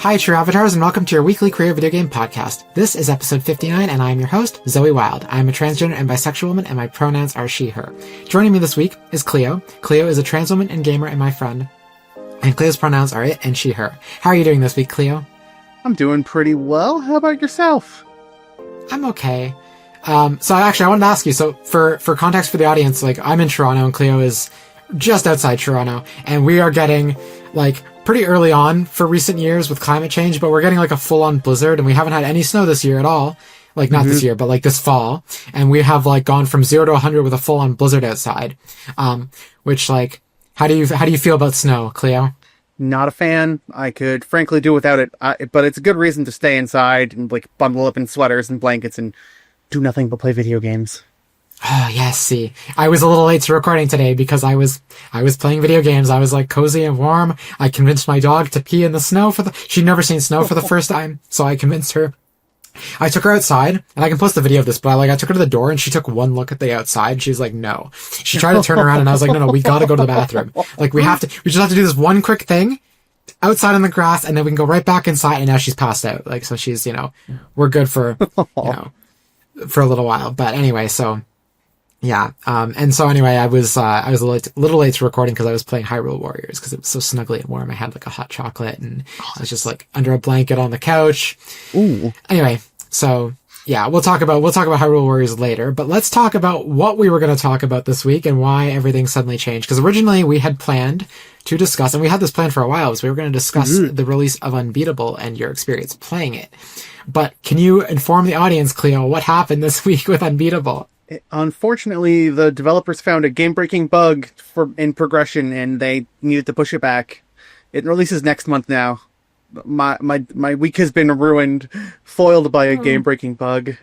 Hi, True Avatars, and welcome to your weekly queer video game podcast. This is episode 59, and I am your host, Zoe Wild. I am a transgender and bisexual woman, and my pronouns are she, her. Joining me this week is Cleo. Cleo is a trans woman and gamer and my friend, and Cleo's pronouns are it and she, her. How are you doing this week, Cleo? I'm doing pretty well. How about yourself? I'm okay. So actually, I wanted to ask you, so for context for the audience, like, I'm in Toronto, and Cleo is just outside Toronto, and we are getting, like, pretty early on for recent years with climate change, but we're getting like a full-on blizzard, and we haven't had any snow this year at all. Like, not this year, but like this fall. And we have like gone from 0 to 100 with a full-on blizzard outside. Which, like, how do you feel about snow, Cleo? Not a fan. I could frankly do without it, but it's a good reason to stay inside and like bundle up in sweaters and blankets and do nothing but play video games. Oh, yes, see. I was a little late to recording today because I was playing video games. I was like cozy and warm. I convinced my dog to pee in the snow she'd never seen snow for the first time, so I convinced her. I took her outside, and I can post the video of this, but I took her to the door and she took one look at the outside and she was like, no. She tried to turn around and I was like, no, we gotta go to the bathroom. Like, we just have to do this one quick thing outside on the grass, and then we can go right back inside, and now she's passed out. Like, so she's, we're good for, for a little while. But anyway, so, yeah. And so anyway, I was a little late to recording because I was playing Hyrule Warriors because it was so snuggly and warm. I had like a hot chocolate, and I was just like under a blanket on the couch. Ooh. Anyway, so yeah, we'll talk about Hyrule Warriors later, but let's talk about what we were going to talk about this week and why everything suddenly changed. Because originally we had planned to discuss, and we had this planned for a while, so we were going to discuss the release of Unbeatable and your experience playing it. But can you inform the audience, Cleo, what happened this week with Unbeatable? Unfortunately, the developers found a game-breaking bug in progression, and they needed to push it back. It releases next month now. My week has been ruined, foiled by a game-breaking bug.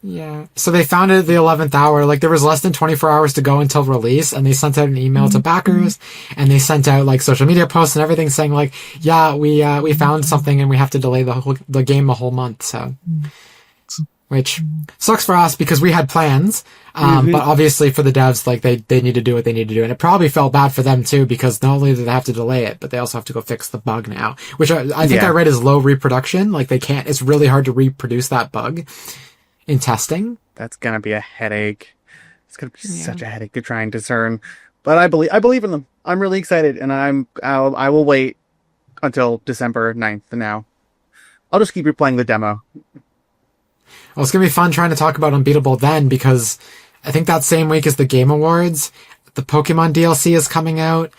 Yeah. So they found it at the 11th hour. Like, there was less than 24 hours to go until release, and they sent out an email to backers, and they sent out like social media posts and everything saying like, yeah, we found something and we have to delay the game a whole month. So, which sucks for us because we had plans. But obviously for the devs, like, they need to do what they need to do. And it probably felt bad for them too, because not only do they have to delay it, but they also have to go fix the bug now, which I think I read is low reproduction. Like, it's really hard to reproduce that bug in testing. That's gonna be a headache. It's gonna be such a headache to try and discern. But I believe in them. I'm really excited, and I will wait until December 9th now. I'll just keep replaying the demo. Well, it's going to be fun trying to talk about Unbeatable then, because I think that same week is the Game Awards. The Pokémon DLC is coming out.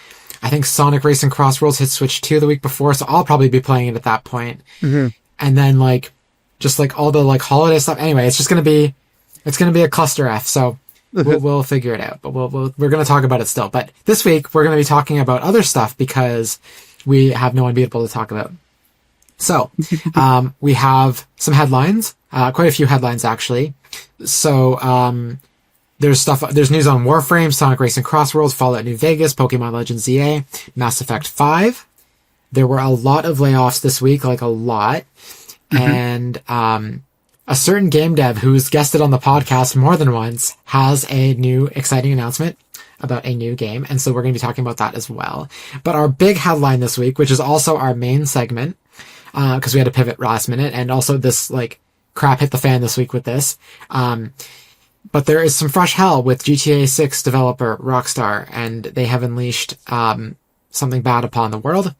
I think Sonic Racing CrossWorlds hit Switch 2 the week before, so I'll probably be playing it at that point. And then, like, just like all the like holiday stuff. Anyway, it's going to be a cluster F, so we'll figure it out. But we're going to talk about it still. But this week, we're going to be talking about other stuff because we have no Unbeatable to talk about. So, we have some headlines, quite a few headlines actually. So, there's news on Warframe, Sonic Racing CrossWorlds, Fallout New Vegas, Pokemon Legends ZA, Mass Effect 5. There were a lot of layoffs this week, like a lot. And, a certain game dev who's guested on the podcast more than once has a new exciting announcement about a new game. And so we're going to be talking about that as well. But our big headline this week, which is also our main segment, because we had to pivot last minute, and also this like crap hit the fan this week with this. But there is some fresh hell with GTA 6 developer Rockstar, and they have unleashed something bad upon the world.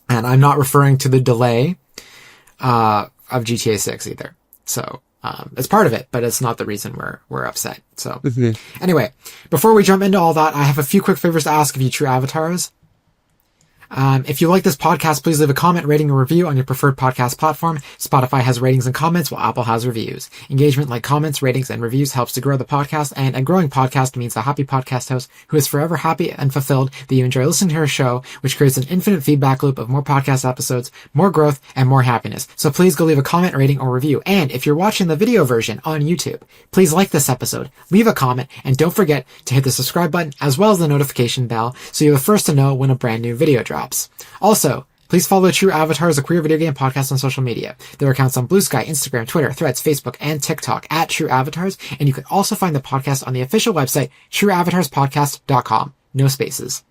And I'm not referring to the delay of GTA 6 either. So it's part of it, but it's not the reason we're upset. So anyway, before we jump into all that, I have a few quick favors to ask of you, True Avatars. If you like this podcast, please leave a comment, rating, or review on your preferred podcast platform. Spotify has ratings and comments, while Apple has reviews. Engagement like comments, ratings, and reviews helps to grow the podcast, and a growing podcast means a happy podcast host who is forever happy and fulfilled that you enjoy listening to her show, which creates an infinite feedback loop of more podcast episodes, more growth, and more happiness. So please go leave a comment, rating, or review. And if you're watching the video version on YouTube, please like this episode, leave a comment, and don't forget to hit the subscribe button as well as the notification bell so you're the first to know when a brand new video drops. Also, please follow True Avatars, a queer video game podcast, on social media. There are accounts on Blue Sky, Instagram, Twitter, Threads, Facebook, and TikTok at True Avatars, and you can also find the podcast on the official website, trueavatarspodcast.com. No spaces.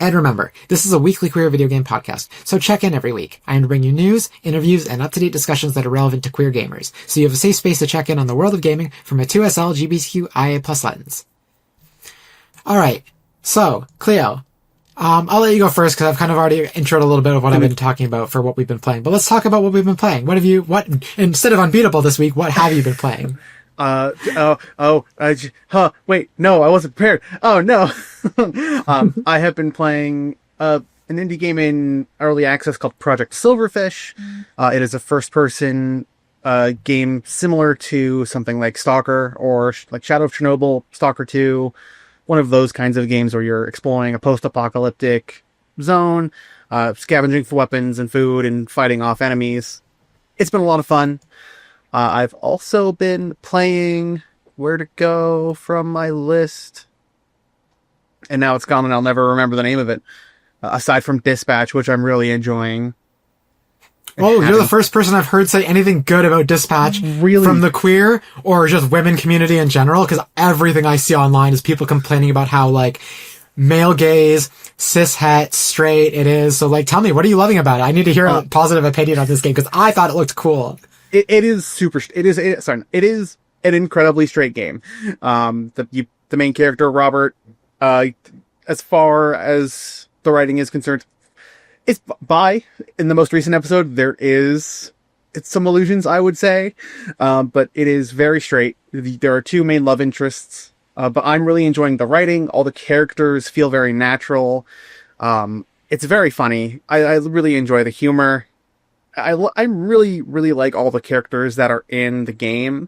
And remember, this is a weekly queer video game podcast, so check in every week. I aim to bring you news, interviews, and up-to-date discussions that are relevant to queer gamers, so you have a safe space to check in on the world of gaming from a 2SL LGBTQIA+ lens. Alright, so, Cleo, I'll let you go first because I've kind of already introed a little bit of what I've been talking about for what we've been playing. But let's talk about what we've been playing. Instead of Unbeatable this week, what have you been playing? Wait, no, I wasn't prepared. Oh, no. I have been playing an indie game in early access called Project Silverfish. It is a first-person game similar to something like Stalker or like Shadow of Chernobyl, Stalker 2, one of those kinds of games where you're exploring a post-apocalyptic zone, scavenging for weapons and food and fighting off enemies. It's been a lot of fun. I've also been playing Where to Go from my list. And now it's gone and I'll never remember the name of it. Aside from Dispatch, which I'm really enjoying. Oh, you're the first person I've heard say anything good about Dispatch from the queer or just women community in general, because everything I see online is people complaining about how, like, male gaze, cis het, straight it is. So, like, tell me, what are you loving about it? I need to hear a positive opinion on this game, because I thought it looked cool. It is an incredibly straight game. The main character, Robert, as far as the writing is concerned, it's bi. In the most recent episode, it's some allusions, I would say, but it is very straight. There are two main love interests, but I'm really enjoying the writing. All the characters feel very natural. It's very funny. I really enjoy the humor. I really, really like all the characters that are in the game.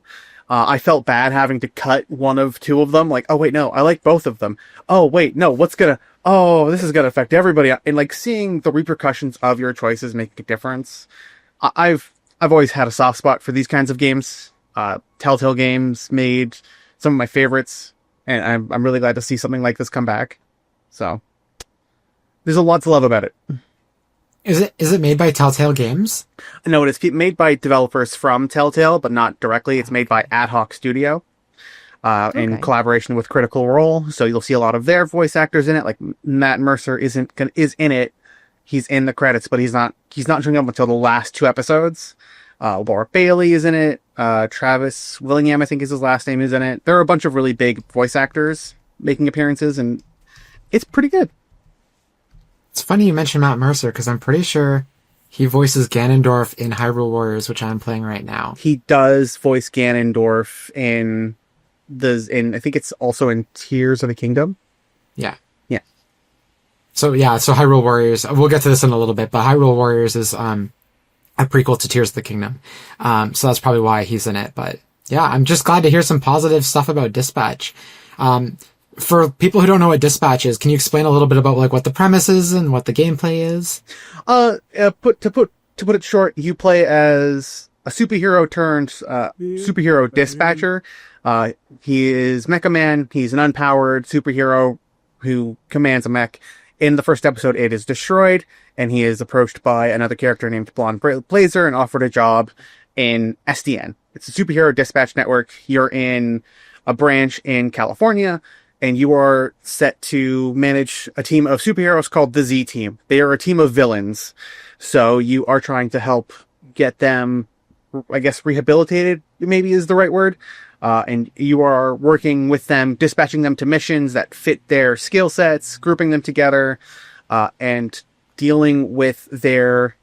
I felt bad having to cut one of two of them. Like, oh wait, no, I like both of them. Oh wait, no, this is gonna affect everybody. And like seeing the repercussions of your choices make a difference. I've always had a soft spot for these kinds of games. Telltale Games made some of my favorites, and I'm really glad to see something like this come back. So there's a lot to love about it. Is it made by Telltale Games? No, it's made by developers from Telltale, but not directly. It's made by Ad Hoc Studio, in collaboration with Critical Role. So you'll see a lot of their voice actors in it. Like Matt Mercer is in it. He's in the credits, but he's not showing up until the last two episodes. Laura Bailey is in it. Travis Willingham, I think is his last name, is in it. There are a bunch of really big voice actors making appearances, and it's pretty good. It's funny you mentioned Matt Mercer, because I'm pretty sure he voices Ganondorf in Hyrule Warriors, which I'm playing right now. He does voice Ganondorf in I think it's also in Tears of the Kingdom. Yeah. Yeah. So Hyrule Warriors, we'll get to this in a little bit, but Hyrule Warriors is a prequel to Tears of the Kingdom. So that's probably why he's in it. But yeah, I'm just glad to hear some positive stuff about Dispatch. For people who don't know what Dispatch is, can you explain a little bit about like what the premise is and what the gameplay is? To put it short, you play as a superhero turned superhero dispatcher. He is Mecha Man. He's an unpowered superhero who commands a mech. In the first episode, it is destroyed, and he is approached by another character named Blonde Blazer and offered a job in SDN. It's a superhero dispatch network. You're in a branch in California, and you are set to manage a team of superheroes called the Z Team. They are a team of villains. So you are trying to help get them, I guess, rehabilitated, maybe is the right word. And you are working with them, dispatching them to missions that fit their skill sets, grouping them together, and dealing with their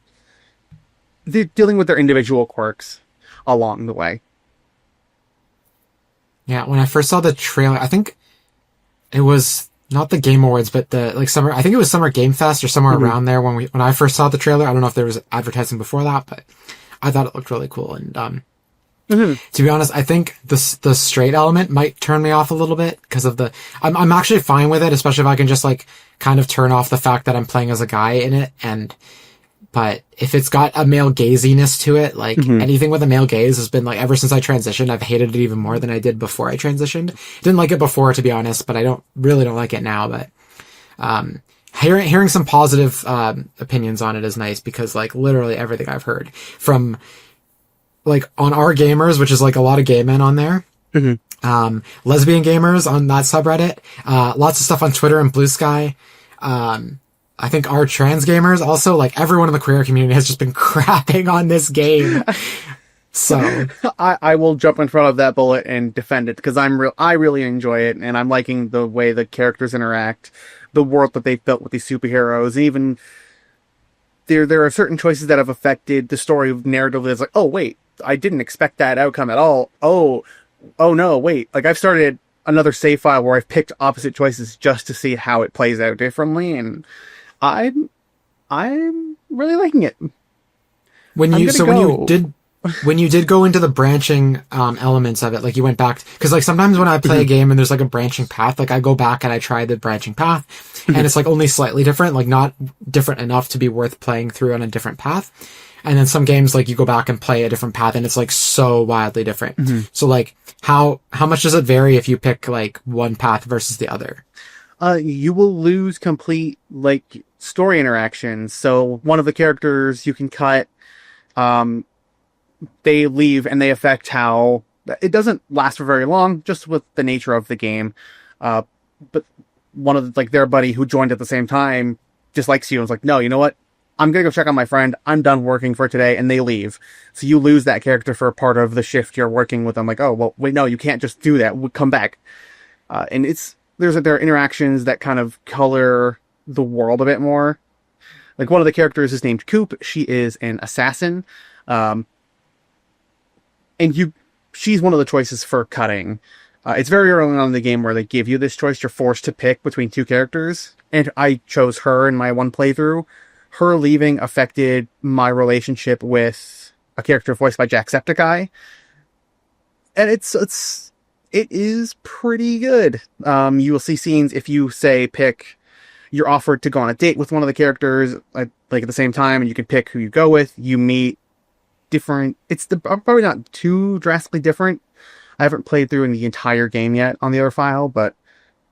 individual quirks along the way. Yeah, when I first saw the trailer, I think it was not the Game Awards, but summer. I think it was Summer Game Fest or somewhere around there when I first saw the trailer. I don't know if there was advertising before that, but I thought it looked really cool. And to be honest, I think the straight element might turn me off a little bit because of I'm actually fine with it, especially if I can just like kind of turn off the fact that I'm playing as a guy in it. But if it's got a male gaziness to it, like anything with a male gaze has been like, ever since I transitioned, I've hated it even more than I did before I transitioned. Didn't like it before, to be honest, but I don't like it now. But, hearing some positive, opinions on it is nice because like literally everything I've heard from like on Our Gamers, which is like a lot of gay men on there, lesbian gamers on that subreddit, lots of stuff on Twitter and Blue Sky. I think our trans gamers also, like, everyone in the queer community has just been crapping on this game. So I will jump in front of that bullet and defend it because I really enjoy it, and I'm liking the way the characters interact, the world that they've built with these superheroes, and even there are certain choices that have affected the story narrative. That's like, oh wait, I didn't expect that outcome at all. Oh no, wait. Like, I've started another save file where I've picked opposite choices just to see how it plays out differently, and I'm really liking it. when you did go into the branching elements of it, like you went back, because like sometimes when I play a game and there's like a branching path, like I go back and I try the branching path, and it's like only slightly different, like not different enough to be worth playing through on a different path. And then some games, like you go back and play a different path and it's like so wildly different. So like how much does it vary if you pick like one path versus the other? You will lose complete like story interactions. So one of the characters you can cut, they leave and they affect how it doesn't last for very long, just with the nature of the game. But one of the, like their buddy who joined at the same time dislikes you and is like, no, you know what? I'm going to go check on my friend. I'm done working for today. And they leave. So you lose that character for part of the shift you're working with them. Like, oh, well, wait, no, you can't just do that. We'll come back. And there are interactions that kind of color the world a bit more. Like one of the characters is named Coop. She is an assassin. And she's one of the choices for cutting. It's very early on in the game where they give you this choice. You're forced to pick between two characters. And I chose her in my one playthrough. Her leaving affected my relationship with a character voiced by Jacksepticeye. And it is pretty good. You will see scenes if you say you're offered to go on a date with one of the characters, like at the same time, and you can pick who you go with. You meet different. Probably not too drastically different. I haven't played through in the entire game yet on the other file, but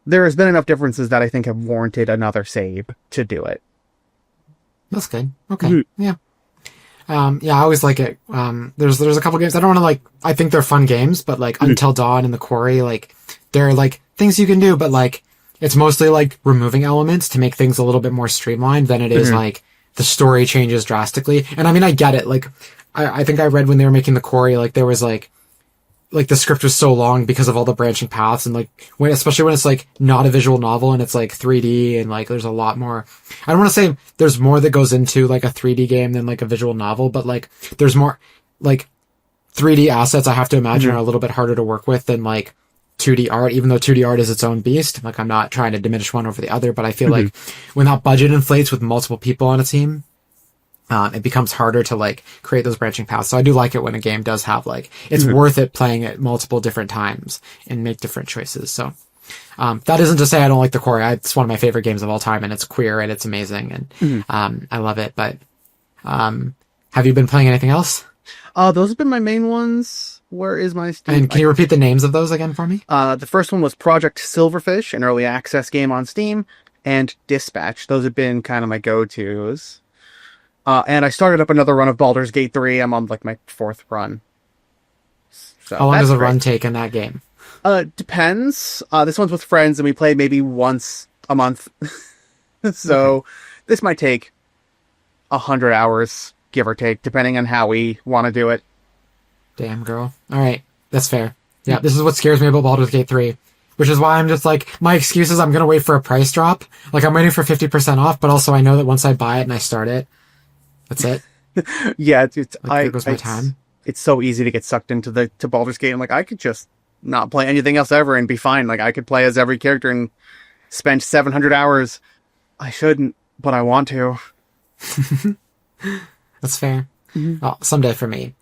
there has been enough differences that I think have warranted another save to do it. That's good. Okay. Yeah. Yeah, I always like it. There's a couple games I don't want to like. I think they're fun games, but like Until Dawn and The Quarry, like they're like things you can do, but like it's mostly like removing elements to make things a little bit more streamlined than it is like the story changes drastically. And I mean, I get it. Like I think I read when they were making The Quarry, like there was like the script was so long because of all the branching paths, and like especially when it's like not a visual novel and it's like 3D, and like there's a lot more. I don't want to say there's more that goes into like a 3D game than like a visual novel, but like there's more like 3D assets I have to imagine are a little bit harder to work with than like 2D art, even though 2D art is its own beast. Like I'm not trying to diminish one over the other, but I feel like when that budget inflates with multiple people on a team, it becomes harder to like create those branching paths. So I do like it when a game does have like, it's worth it playing it multiple different times and make different choices. So, that isn't to say I don't like The Quarry. It's one of my favorite games of all time, and it's queer and it's amazing. And, I love it. But, have you been playing anything else? Those have been my main ones. Where is my Steam? And can you repeat the names of those again for me? The first one was Project Silverfish, an early access game on Steam, and Dispatch. Those have been kind of my go-tos. And I started up another run of Baldur's Gate 3. I'm on like my 4th run. So how long does a run take in that game? Depends. This one's with friends, and we play maybe once a month. So this might take 100 hours, give or take, depending on how we want to do it. Damn, girl. All right. That's fair. Yeah, this is what scares me about Baldur's Gate 3. Which is why I'm just like, my excuse is I'm going to wait for a price drop. Like, I'm waiting for 50% off, but also I know that once I buy it and I start it, that's it. Yeah, there goes my time. It's so easy to get sucked into to Baldur's Gate. I'm like, I could just not play anything else ever and be fine. Like, I could play as every character and spend 700 hours. I shouldn't, but I want to. That's fair. Well, someday for me.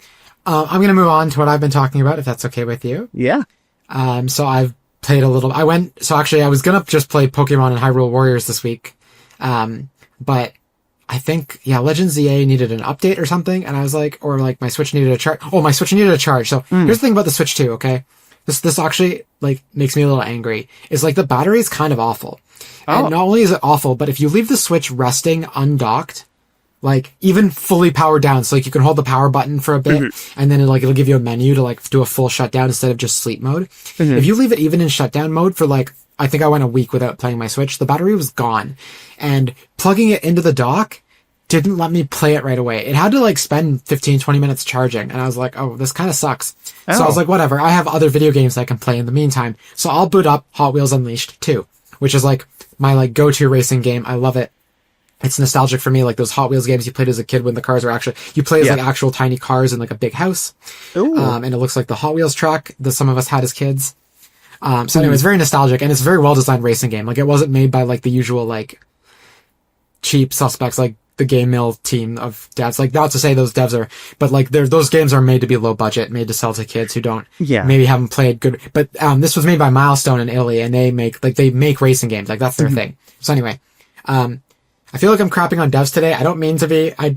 I'm going to move on to what I've been talking about, if that's okay with you. Yeah. So I've played a little. I was going to just play Pokémon and Hyrule Warriors this week. But I think, Legends ZA needed an update or something, and I was like, or like my Switch needed a charge. Oh, my Switch needed a charge. So here's the thing about the Switch 2, okay? This actually, like, makes me a little angry. Is like the battery is kind of awful. Oh. And not only is it awful, but if you leave the Switch resting undocked, like, even fully powered down, so like you can hold the power button for a bit, and then it'll give you a menu to like do a full shutdown instead of just sleep mode. If you leave it even in shutdown mode for like I think I went a week without playing my Switch. The battery was gone, and plugging it into the dock didn't let me play it right away. It had to like spend 15, 20 minutes charging. And I was like, oh, this kind of sucks. Oh. So I was like, whatever. I have other video games I can play in the meantime. So I'll boot up Hot Wheels Unleashed 2, which is like my like go-to racing game. I love it. It's nostalgic for me. Like those Hot Wheels games you played as a kid when the cars were actually, you play as like actual tiny cars in like a big house. And it looks like the Hot Wheels track that some of us had as kids. So anyway, it's very nostalgic and it's a very well-designed racing game. Like it wasn't made by like the usual like cheap suspects, like the Game Mill team of devs. Like, not to say those devs are, but like those games are made to be low budget, made to sell to kids who don't maybe haven't played good. But this was made by Milestone in Italy, and they make racing games. Like that's their thing. So anyway, I feel like I'm crapping on devs today. I don't mean to be. I'm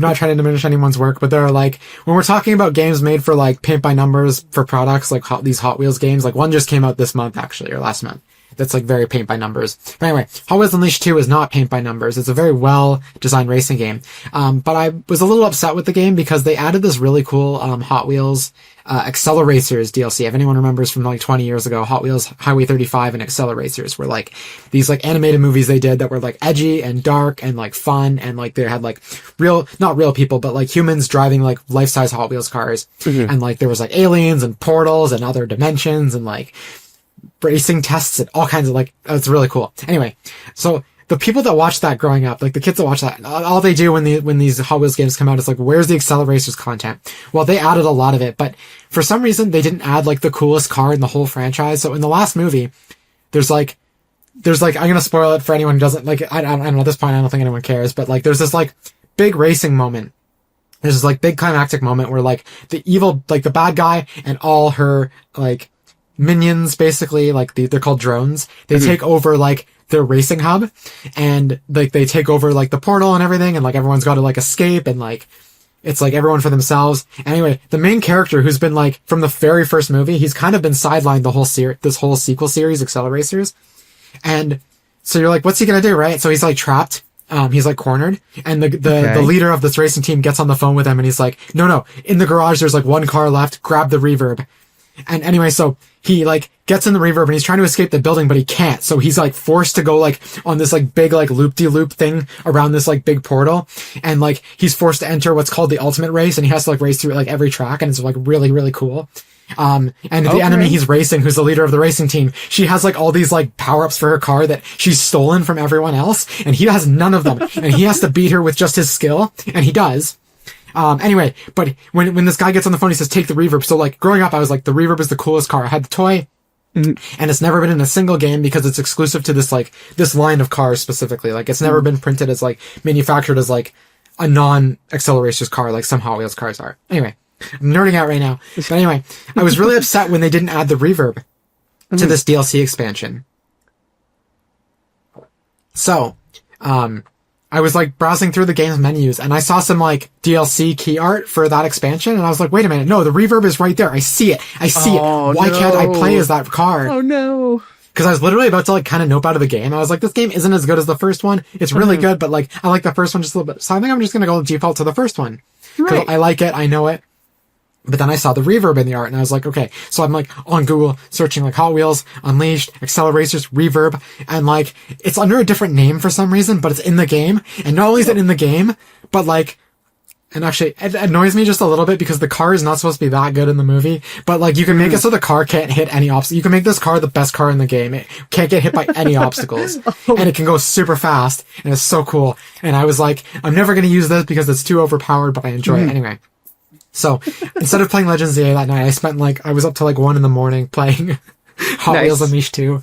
not trying to diminish anyone's work, but there are like, when we're talking about games made for like paint by numbers for products, like these Hot Wheels games, like one just came out this month actually, or last month. That's like very paint by numbers. But anyway, Hot Wheels Unleashed 2 is not paint by numbers. It's a very well designed racing game. But I was a little upset with the game because they added this really cool, Hot Wheels, Acceleracers DLC. If anyone remembers from like 20 years ago, Hot Wheels Highway 35 and Acceleracers were like these like animated movies they did that were like edgy and dark and like fun, and like they had like not real people, but like humans driving like life-size Hot Wheels cars. And like there was like aliens and portals and other dimensions and like racing tests and all kinds of like, it's really cool. Anyway, so the people that watch that growing up, like the kids that watch that, all they do when these Hot Wheels games come out is like, where's the Acceleracers content? Well, they added a lot of it, but for some reason they didn't add like the coolest car in the whole franchise. So in the last movie, there's like, I'm gonna spoil it for anyone who doesn't like, I don't know, at this point I don't think anyone cares, but like there's this like big racing moment. There's this like big climactic moment where like the evil, like the bad guy and all her like minions, basically, like they're called drones. They take over like their racing hub, and like they take over like the portal and everything, and like everyone's got to like escape, and like it's like everyone for themselves. Anyway, the main character, who's been like from the very first movie, he's kind of been sidelined the whole this whole sequel series, Acceleracers. And so you're like, what's he gonna do, right? So he's like trapped. He's like cornered, and the leader of this racing team gets on the phone with him, and he's like, no, in the garage there's like one car left, grab the reverb. And anyway, so he like gets in the reverb and he's trying to escape the building, but he can't. So he's like forced to go like on this like big like loop-de-loop thing around this like big portal. And like he's forced to enter what's called the ultimate race, and he has to like race through like every track, and it's like really, really cool. And the enemy he's racing, who's the leader of the racing team, she has like all these like power-ups for her car that she's stolen from everyone else, and he has none of them. And he has to beat her with just his skill, and he does. Anyway, but when this guy gets on the phone, he says, take the reverb. So like growing up, I was like, the reverb is the coolest car. I had the toy, and it's never been in a single game because it's exclusive to this line of cars specifically. Like it's never been printed as like manufactured as like a non-Acceleracers car, like some Hot Wheels cars are. Anyway, I'm nerding out right now. But anyway, I was really upset when they didn't add the reverb to this DLC expansion. So, I was like browsing through the game's menus, and I saw some like DLC key art for that expansion, and I was like, wait a minute, no, the reverb is right there. I see it. Why can't I play as that car? Oh no. Because I was literally about to like kind of nope out of the game. I was like, this game isn't as good as the first one. It's really good, but like I like the first one just a little bit. So I think I'm just gonna go default to the first one. Because I like it, I know it. But then I saw the reverb in the art, and I was like, okay. So I'm like on Google searching like Hot Wheels Unleashed, Acceleracers, reverb, and like it's under a different name for some reason, but it's in the game. And not only is it in the game, but like, and actually it annoys me just a little bit because the car is not supposed to be that good in the movie. But like you can make it so the car can't hit any obstacles. You can make this car the best car in the game. It can't get hit by any obstacles, and it can go super fast, and it's so cool. And I was like, I'm never going to use this because it's too overpowered, but I enjoy it anyway. So instead of playing Legends EA that night, I was up till like 1 a.m. playing Hot Wheels Unleashed 2.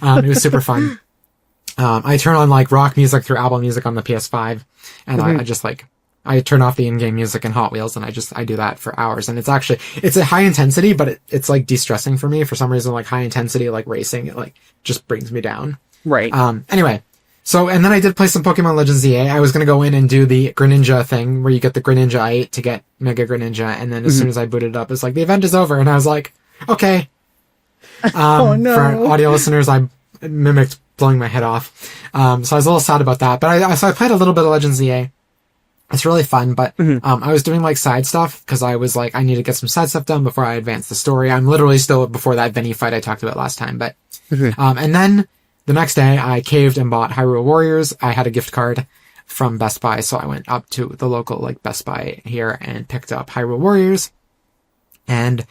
It was super fun. I turn on like rock music through Apple Music on the PS5, and I just like, I turn off the in-game music in Hot Wheels, and I do that for hours. And it's a high intensity, but it's like de-stressing for me for some reason. Like high intensity, like racing, it like just brings me down. Right. Anyway. So, and then I did play some Pokemon Legends EA. I was going to go in and do the Greninja thing where you get the Greninja I ate to get Mega Greninja. And then as soon as I booted it up, it's like, the event is over. And I was like, okay. Oh no. For audio listeners, I mimicked blowing my head off. So I was a little sad about that. But so I played a little bit of Legends EA. It's really fun, but I was doing like side stuff because I was like, I need to get some side stuff done before I advance the story. I'm literally still before that Vinny fight I talked about last time, but and then the next day I caved and bought Hyrule Warriors. I had a gift card from Best Buy, so I went up to the local like Best Buy here and picked up Hyrule Warriors, and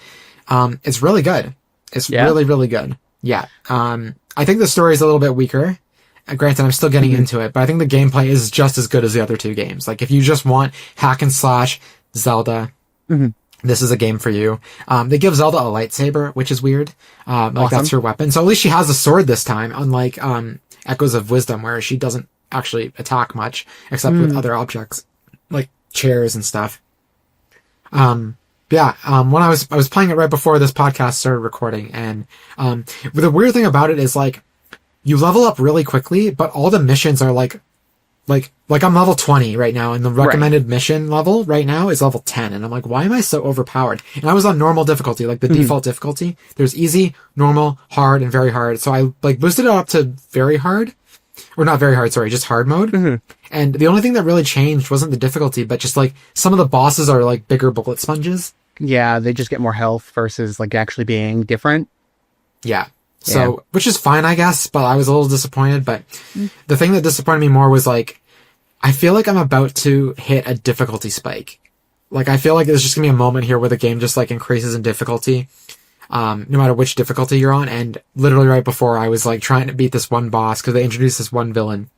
it's really good. It's really, really good. Yeah. I think the story is a little bit weaker. Granted, I'm still getting into it, but I think the gameplay is just as good as the other two games. Like, if you just want hack and slash Zelda, this is a game for you. They give Zelda a lightsaber, which is weird. Like, that's her weapon. So at least she has a sword this time, unlike Echoes of Wisdom, where she doesn't actually attack much, except with other objects, like chairs and stuff. When I was playing it right before this podcast started recording, and the weird thing about it is, like, you level up really quickly, but all the missions are like I'm level 20 right now, and the recommended mission level right now is level 10, and I'm like, why am I so overpowered? And I was on normal difficulty, like the default difficulty. There's easy, normal, hard, and very hard. So I like boosted it up to very hard, or not very hard, sorry, just hard mode. And the only thing that really changed wasn't the difficulty, but just like some of the bosses are like bigger bullet sponges. Yeah, they just get more health versus like actually being different. Yeah. So, which is fine, I guess, but I was a little disappointed. But the thing that disappointed me more was, like, I feel like I'm about to hit a difficulty spike. Like, I feel like there's just gonna be a moment here where the game just, like, increases in difficulty, no matter which difficulty you're on. And literally right before, I was, like, trying to beat this one boss, because they introduced this one villain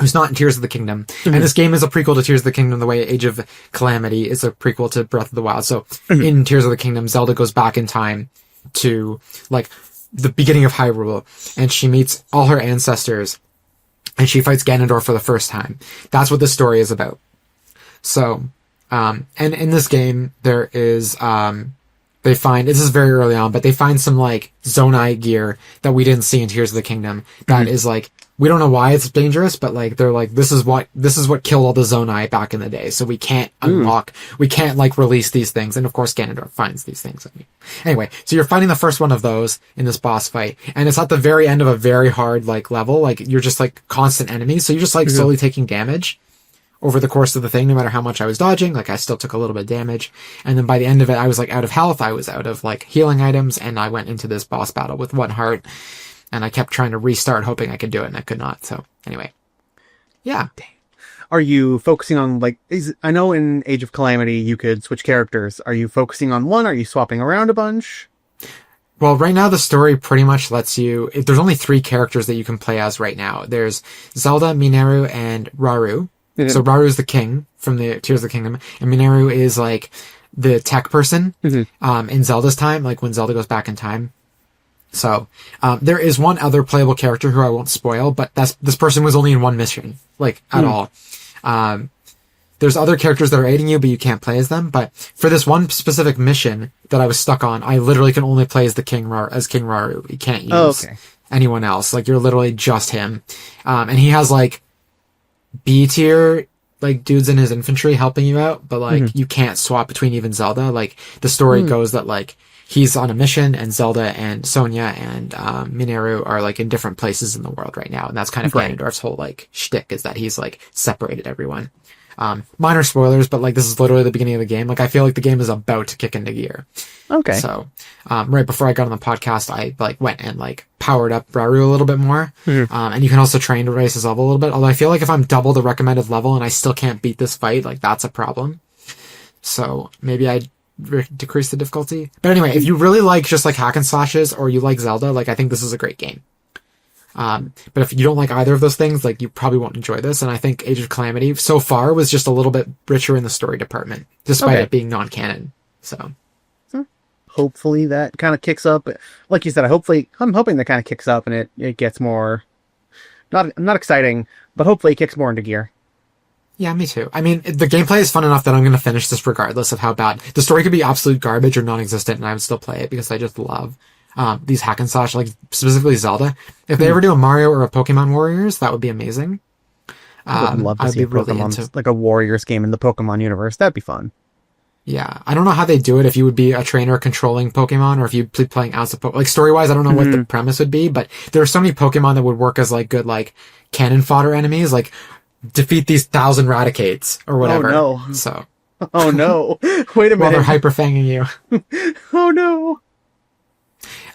who's not in Tears of the Kingdom. And this game is a prequel to Tears of the Kingdom the way Age of Calamity is a prequel to Breath of the Wild. So, in Tears of the Kingdom, Zelda goes back in time to, like, the beginning of Hyrule, and she meets all her ancestors, and she fights Ganondorf for the first time. That's what this story is about. So, and in this game, there is, they find, this is very early on, but they find some, like, Zonai gear that we didn't see in Tears of the Kingdom that is, like, we don't know why it's dangerous, but, like, they're like, this is what killed all the Zonai back in the day, so we can't we can't, like, release these things, and of course Ganondorf finds these things. Anyway, so you're fighting the first one of those in this boss fight, and it's at the very end of a very hard, like, level, like, you're just, like, constant enemies, so you're just, like, slowly taking damage over the course of the thing, no matter how much I was dodging, like, I still took a little bit of damage, and then by the end of it, I was, like, out of health, I was out of, like, healing items, and I went into this boss battle with one heart, and I kept trying to restart, hoping I could do it, and I could not. So, anyway. Yeah. Are you focusing on, like, I know in Age of Calamity you could switch characters. Are you focusing on one? Are you swapping around a bunch? Well, right now the story pretty much lets you... There's only 3 characters that you can play as right now. There's Zelda, Mineru, and Rauru. So Rauru is the king from the Tears of the Kingdom, and Mineru is, like, the tech person in Zelda's time, like, when Zelda goes back in time. So, there is one other playable character who I won't spoil, but this person was only in one mission, like, at all. There's other characters that are aiding you, but you can't play as them. But for this one specific mission that I was stuck on, I literally can only play as King Rauru. You can't use anyone else. Like, you're literally just him. And he has, like, B tier, like, dudes in his infantry helping you out, but, like, you can't swap between even Zelda. Like, the story goes that, like, he's on a mission, and Zelda and Sonia and Mineru are, like, in different places in the world right now, and that's kind of Ganondorf's whole, like, shtick, is that he's, like, separated everyone. Minor spoilers, but, like, this is literally the beginning of the game. Like, I feel like the game is about to kick into gear. Okay. So, right before I got on the podcast, I, like, went and, like, powered up Rauru a little bit more. And you can also train to raise his level a little bit, although I feel like if I'm double the recommended level and I still can't beat this fight, like, that's a problem. So, maybe I decrease the difficulty. But anyway, if you really like just, like, hack and slashes, or you like Zelda, like, I think this is a great game. But if you don't like either of those things, like, you probably won't enjoy this. And I think Age of Calamity so far was just a little bit richer in the story department, despite it being non-canon. So hopefully that kind of kicks up. Like you said, I'm hoping that kind of kicks up and it gets more, not exciting, but hopefully it kicks more into gear. Yeah, me too. I mean, the gameplay is fun enough that I'm going to finish this regardless of how bad. The story could be absolute garbage or non-existent, and I would still play it because I just love these hack and slash, like, specifically Zelda. If they ever do a Mario or a Pokemon Warriors, that would be amazing. I would love to see like a Warriors game in the Pokemon universe. That'd be fun. Yeah, I don't know how they do it, if you would be a trainer controlling Pokemon, or if you'd be playing as a Pokemon. Like, story-wise, I don't know what the premise would be, but there are so many Pokemon that would work as, like, good, like, cannon fodder enemies. Like, defeat these 1,000 Raticates or whatever. Oh, no. So. Oh, no. Wait a While they're minute. hyper-fanging you. Oh, no.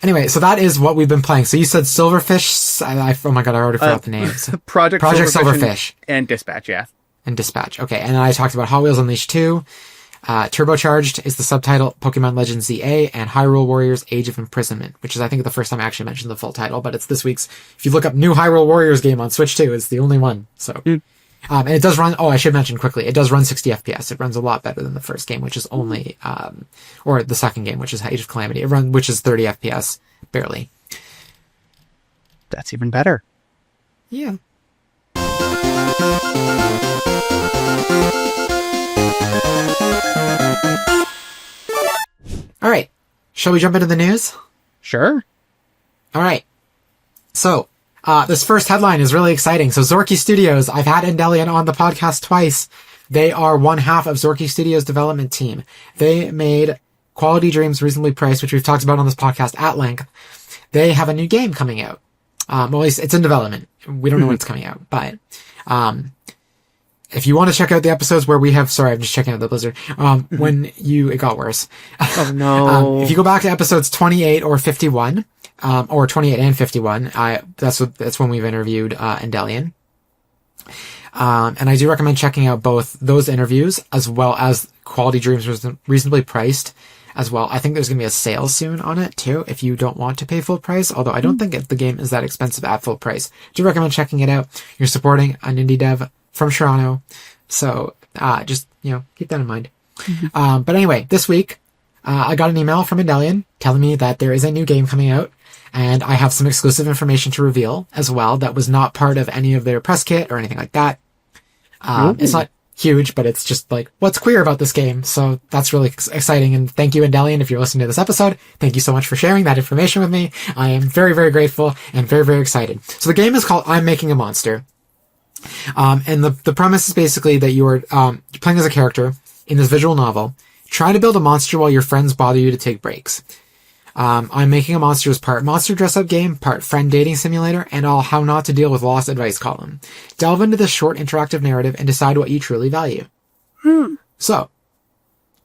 Anyway, so that is what we've been playing. So you said Silverfish. Oh my god, I already forgot the names. Project Silverfish. And Dispatch, yeah. And Dispatch. Okay, and then I talked about Hot Wheels Unleashed 2. Turbocharged is the subtitle, Pokemon Legends ZA, and Hyrule Warriors Age of Imprisonment, which is, I think, the first time I actually mentioned the full title, but it's this week's. If you look up new Hyrule Warriors game on Switch 2, it's the only one. So, and it does run, I should mention quickly, it does run 60 FPS. It runs a lot better than the first game, which is only, or the second game, which is Age of Calamity, which is 30 FPS, barely. That's even better. Yeah. All right. Shall we jump into the news? Sure. All right. So, this first headline is really exciting. So, Zorkie Studios, I've had Endelian on the podcast twice. They are one half of Zorkie Studios' development team. They made Quality Dreams Reasonably Priced, which we've talked about on this podcast at length. They have a new game coming out. Well, it's in development. We don't know when it's coming out, but, if you want to check out the episodes where we have, sorry, I'm just checking out the Blizzard, it got worse. Oh, no. If you go back to episodes 28 or 51, or 28 and 51, that's when we've interviewed, Endelian. And I do recommend checking out both those interviews as well as Quality Dreams Reasonably Priced as well. I think there's going to be a sale soon on it too, if you don't want to pay full price, although I don't think the game is that expensive at full price. I do recommend checking it out. You're supporting an indie dev from Toronto. So, just, keep that in mind. But anyway, this week, I got an email from Endelian telling me that there is a new game coming out, and I have some exclusive information to reveal as well that was not part of any of their press kit or anything like that. It's not huge, but it's just like, what's queer about this game? So that's really exciting. And thank you, Endelian, if you're listening to this episode. Thank you so much for sharing that information with me. I am very, very grateful and very, very excited. So the game is called I'm Making a Monster. And the premise is basically that you're playing as a character in this visual novel, trying to build a monster while your friends bother you to take breaks. I'm Making a Monster is part monster dress-up game, part friend dating simulator, and all how not to deal with lost advice column. Delve into this short interactive narrative and decide what you truly value. So,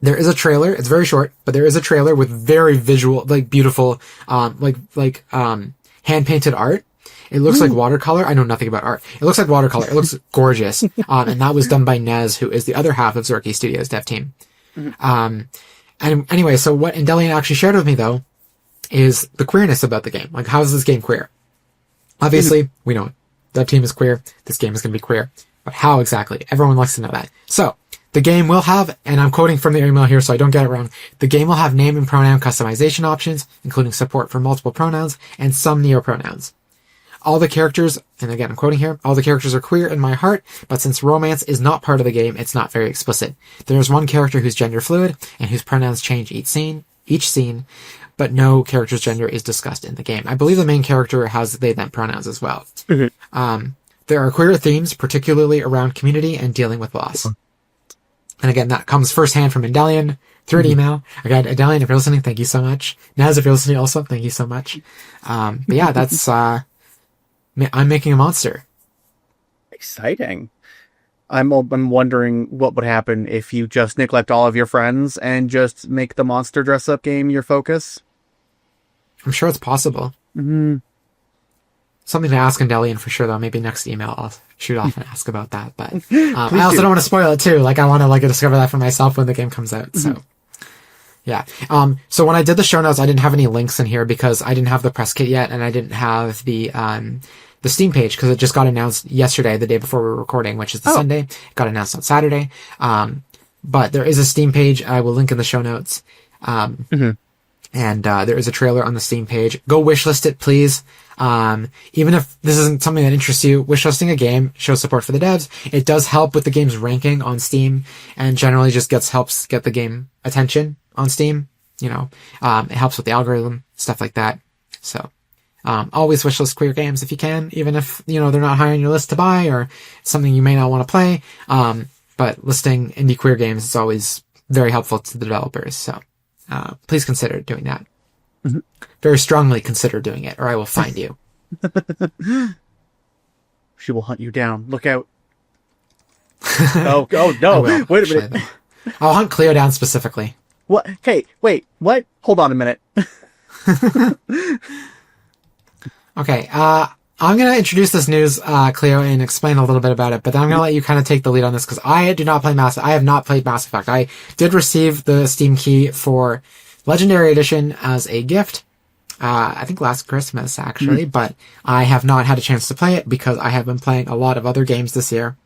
there is a trailer. It's very short, but there is a trailer with very visual, like beautiful, hand-painted art. It looks like watercolor. I know nothing about art. It looks like watercolor. It looks gorgeous. And that was done by Nez, who is the other half of Zorkie Studios dev team. And anyway, so what Endelian actually shared with me, though, is the queerness about the game. Like, how is this game queer? Obviously, we know it. Dev team is queer. This game is going to be queer. But how exactly? Everyone likes to know that. So, the game will have, and I'm quoting from the email here so I don't get it wrong, the game will have name and pronoun customization options, including support for multiple pronouns and some neopronouns. All the characters, and again, I'm quoting here, all the characters are queer in my heart, but since romance is not part of the game, it's not very explicit. There's one character who's gender fluid, and whose pronouns change each scene, but no character's gender is discussed in the game. I believe the main character has they, them pronouns as well. There are queer themes, particularly around community and dealing with loss. And again, that comes firsthand from Endelian through an email. Again, Endelian, if you're listening, thank you so much. Naz, if you're listening also, thank you so much. But yeah, that's, I'm Making a Monster. Exciting. I'm wondering what would happen if you just neglect all of your friends and just make the monster dress-up game your focus. I'm sure it's possible. Something to ask Endelian for sure, though. Maybe next email I'll shoot off and ask about that. But I also don't want to spoil it, too. Like, I want to discover that for myself when the game comes out. So, yeah. So when I did the show notes, I didn't have any links in here because I didn't have the press kit yet, and I didn't have the Steam page because it just got announced yesterday, the day before we were recording, which is the Sunday. It got announced on Saturday. But there is a Steam page. I will link in the show notes. And there is a trailer on the Steam page. Go wishlist it, please. Even if this isn't something that interests you, wishlisting a game shows support for the devs. It does help with the game's ranking on Steam and generally just helps get the game attention on Steam. It helps with the algorithm, stuff like that. So, always wishlist queer games if you can, even if, they're not high on your list to buy or something you may not want to play. But listing indie queer games is always very helpful to the developers. So, please consider doing that. Very strongly consider doing it, or I will find you. She will hunt you down. Look out. Oh I no! will. Wait a Actually, minute. though. I'll hunt Cleo down specifically. What? Okay, wait. What? Hold on a minute. Okay, I'm going to introduce this news, Cleo, and explain a little bit about it, but then I'm going to let you kind of take the lead on this, because I do not play I have not played Mass Effect. I did receive the Steam key for Legendary Edition as a gift, I think last Christmas, actually, but I have not had a chance to play it, because I have been playing a lot of other games this year.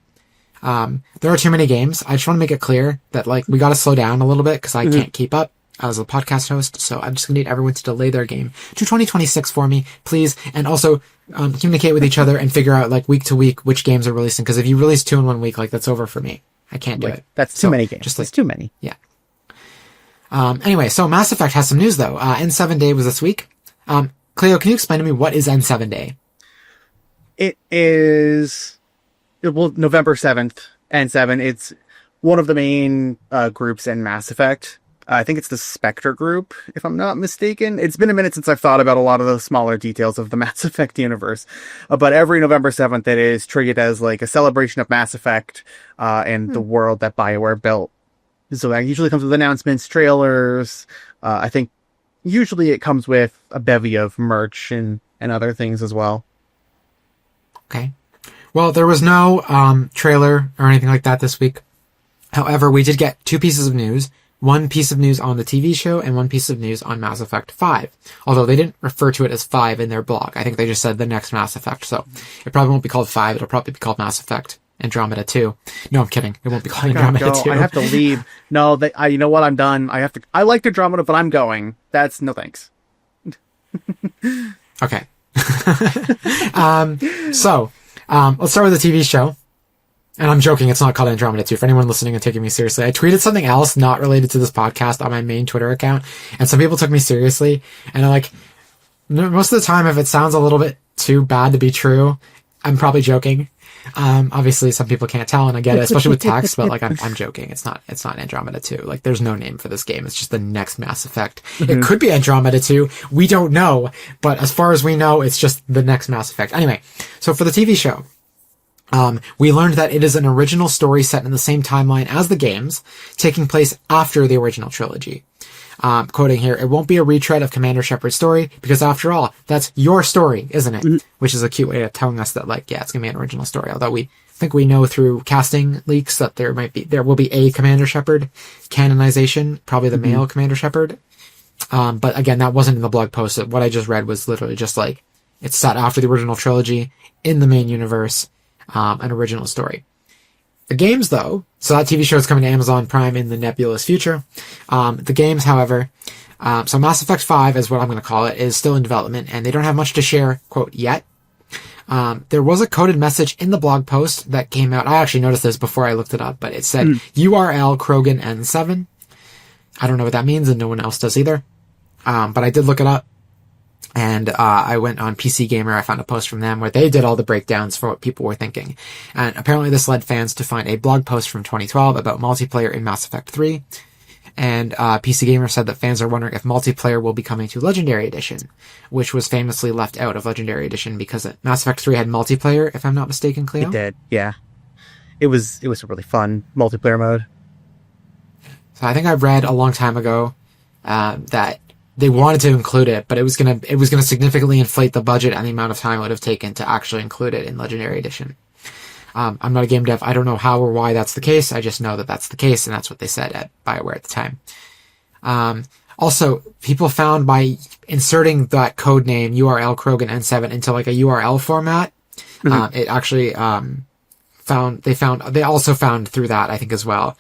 There are too many games. I just want to make it clear that, like, we got to slow down a little bit, because I can't keep up as a podcast host, so I'm just gonna need everyone to delay their game to 2026 for me, please, and also communicate with each other and figure out, like, week to week which games are releasing, because if you release 2 in 1 week, like, that's over for me. I can't do it. That's too many games. That's too many. Yeah. Anyway, so Mass Effect has some news, though. N7 Day was this week. Cleo, can you explain to me what is N7 Day? It is, well, November 7th, N7. It's one of the main groups in Mass Effect. I think it's the Spectre group, if I'm not mistaken. It's been a minute since I've thought about a lot of the smaller details of the Mass Effect universe. But every November 7th, it is treated as like a celebration of Mass Effect and the world that BioWare built. So that usually comes with announcements, trailers. I think usually it comes with a bevy of merch and other things as well. Okay. Well, there was no trailer or anything like that this week. However, we did get 2 pieces of news. 1 piece of news on the TV show and 1 piece of news on Mass Effect 5. Although they didn't refer to it as 5 in their blog. I think they just said the next Mass Effect. So it probably won't be called 5. It'll probably be called Mass Effect Andromeda 2. No, I'm kidding. It won't be called Andromeda 2. I have to leave. No, you know what? I'm done. I like Andromeda, but I'm going. That's no thanks. Okay. So, let's start with the TV show. And I'm joking, it's not called Andromeda 2. For anyone listening and taking me seriously, I tweeted something else not related to this podcast on my main Twitter account, and some people took me seriously. And I'm like, most of the time, if it sounds a little bit too bad to be true, I'm probably joking. Obviously, some people can't tell, and I get it, especially with text. But like, I'm joking. It's not Andromeda 2. Like, there's no name for this game. It's just the next Mass Effect. It could be Andromeda 2. We don't know, but as far as we know, it's just the next Mass Effect. Anyway, so for the TV show. We learned that it is an original story set in the same timeline as the games, taking place after the original trilogy. Quoting here, it won't be a retread of Commander Shepard's story, because after all, that's your story, isn't it? Which is a cute way of telling us that, like, yeah, it's gonna be an original story, although we think we know through casting leaks that there will be a Commander Shepard canonization, probably the male Commander Shepard. But again, that wasn't in the blog post. What I just read was literally just like, it's set after the original trilogy, in the main universe, an original story. The games, though, so that TV show is coming to Amazon Prime in the nebulous future. The games, however, so Mass Effect 5 is what I'm going to call it, is still in development, and they don't have much to share, quote, yet. There was a coded message in the blog post that came out. I actually noticed this before I looked it up, but it said URL Krogan N7. I don't know what that means, and no one else does either. But I did look it up. And I went on PC Gamer, I found a post from them where they did all the breakdowns for what people were thinking. And apparently this led fans to find a blog post from 2012 about multiplayer in Mass Effect 3. And PC Gamer said that fans are wondering if multiplayer will be coming to Legendary Edition, which was famously left out of Legendary Edition because Mass Effect 3 had multiplayer, if I'm not mistaken, Cleo? It did, yeah. It was a really fun multiplayer mode. So I think I read a long time ago that they wanted to include it, but it was gonna significantly inflate the budget and the amount of time it would have taken to actually include it in Legendary Edition. I'm not a game dev. I don't know how or why that's the case. I just know that that's the case, and that's what they said at BioWare at the time. Also, people found by inserting that code name URL Krogan N7 into like a URL format, it actually they also found through that, I think as well,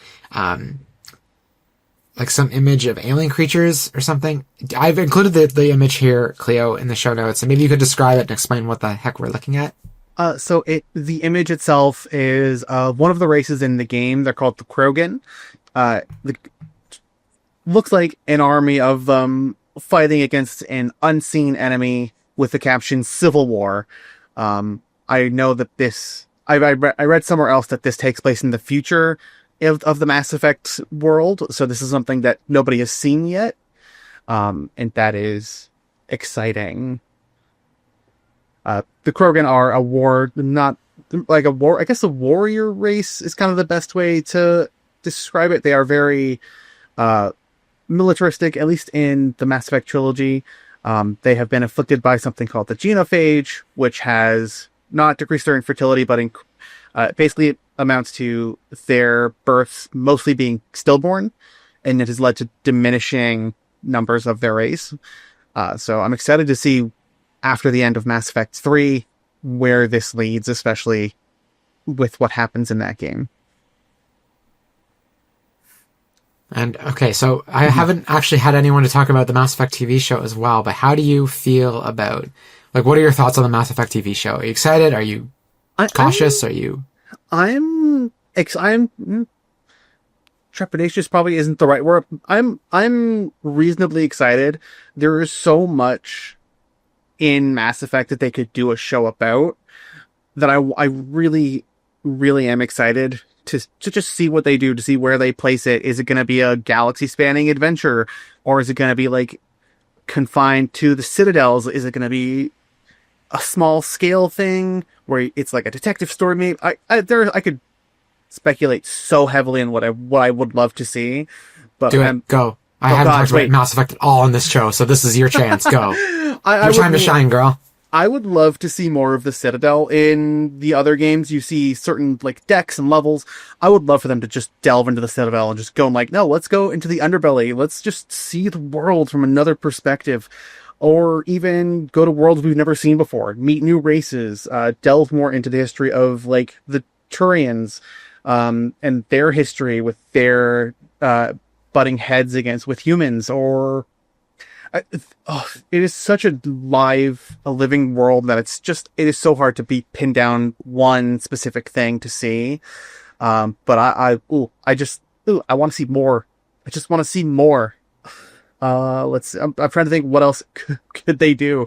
like some image of alien creatures or something. I've included the image here, Cleo, in the show notes, and maybe you could describe it and explain what the heck we're looking at. So the image itself is one of the races in the game. They're called the Krogan. Looks like an army of them fighting against an unseen enemy with the caption "Civil War." I know that I read somewhere else that this takes place in the future of the Mass Effect world, so this is something that nobody has seen yet, and that is exciting. The Krogan are a war, not like a war. I guess the warrior race is kind of the best way to describe it. They are very militaristic, at least in the Mass Effect trilogy. They have been afflicted by something called the genophage, which has not decreased their infertility, but basically it amounts to their births mostly being stillborn, and it has led to diminishing numbers of their race. So I'm excited to see after the end of Mass Effect 3 where this leads, especially with what happens in that game. And okay, so I haven't actually had anyone to talk about the Mass Effect TV show as well, but how do you feel about, like, what are your thoughts on the Mass Effect TV show? Are you excited? Are you cautious? I'm trepidatious probably isn't the right word. I'm reasonably excited. There is so much in Mass Effect that they could do a show about that I really, really am excited to just see what they do, to see where they place it. Is it going to be a galaxy-spanning adventure, or is it going to be like confined to the Citadels? Is it going to be a small-scale thing where it's like a detective story? Maybe I could speculate so heavily on what I would love to see. But do it. Go. I haven't talked about Mass Effect at all on this show, so this is your chance. Go. Your time to shine, girl. I would love to see more of the Citadel in the other games. You see certain like decks and levels. I would love for them to just delve into the Citadel and just go like, no, let's go into the underbelly. Let's just see the world from another perspective. Or even go to worlds we've never seen before. Meet new races. Delve more into the history of like the Turians and their history with their butting heads with humans. Or it is such a living world that it is so hard to pin down one specific thing to see. But I want to see more. I just want to see more. I'm trying to think what else could they do.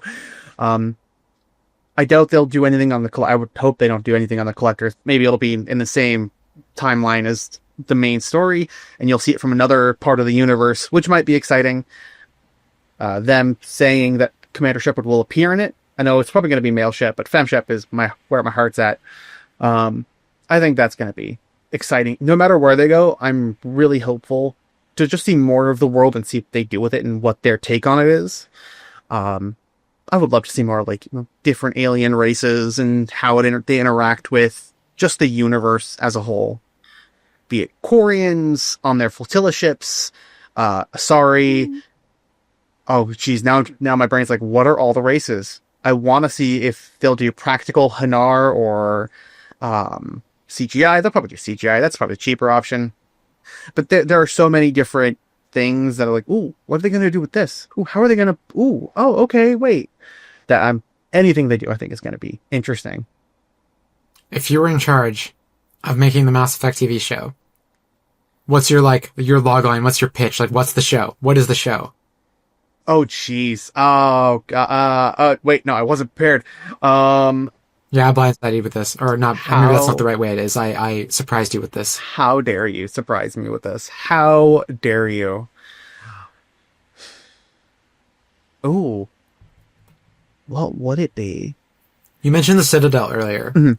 I doubt they'll do anything on I would hope they don't do anything on the collectors. Maybe it'll be in the same timeline as the main story, and you'll see it from another part of the universe, which might be exciting. Them saying that Commander Shepard will appear in it. I know it's probably going to be male Shep, but Fem Shep is where my heart's at. I think that's going to be exciting. No matter where they go, I'm really hopeful to just see more of the world and see what they do with it and what their take on it is. I would love to see more like different alien races and how they interact with just the universe as a whole. Be it Quarians on their flotilla ships, Asari. Oh, geez, now my brain's like, what are all the races? I want to see if they'll do practical Hanar or CGI. They'll probably do CGI. That's probably a cheaper option. But there are so many different things that are like, ooh, what are they going to do with this? Ooh, how are they going to... Ooh, oh, okay, wait. Anything they do, I think, is going to be interesting. If you were in charge of making the Mass Effect TV show, what's your logline? What's your pitch? Like, what's the show? What is the show? Oh, jeez. Oh, wait, no, I wasn't prepared. Yeah, I blindsided you with this. Or not, maybe that's not the right way it is. I surprised you with this. How dare you surprise me with this? How dare you? Oh. What would it be? You mentioned the Citadel earlier. Mm-hmm.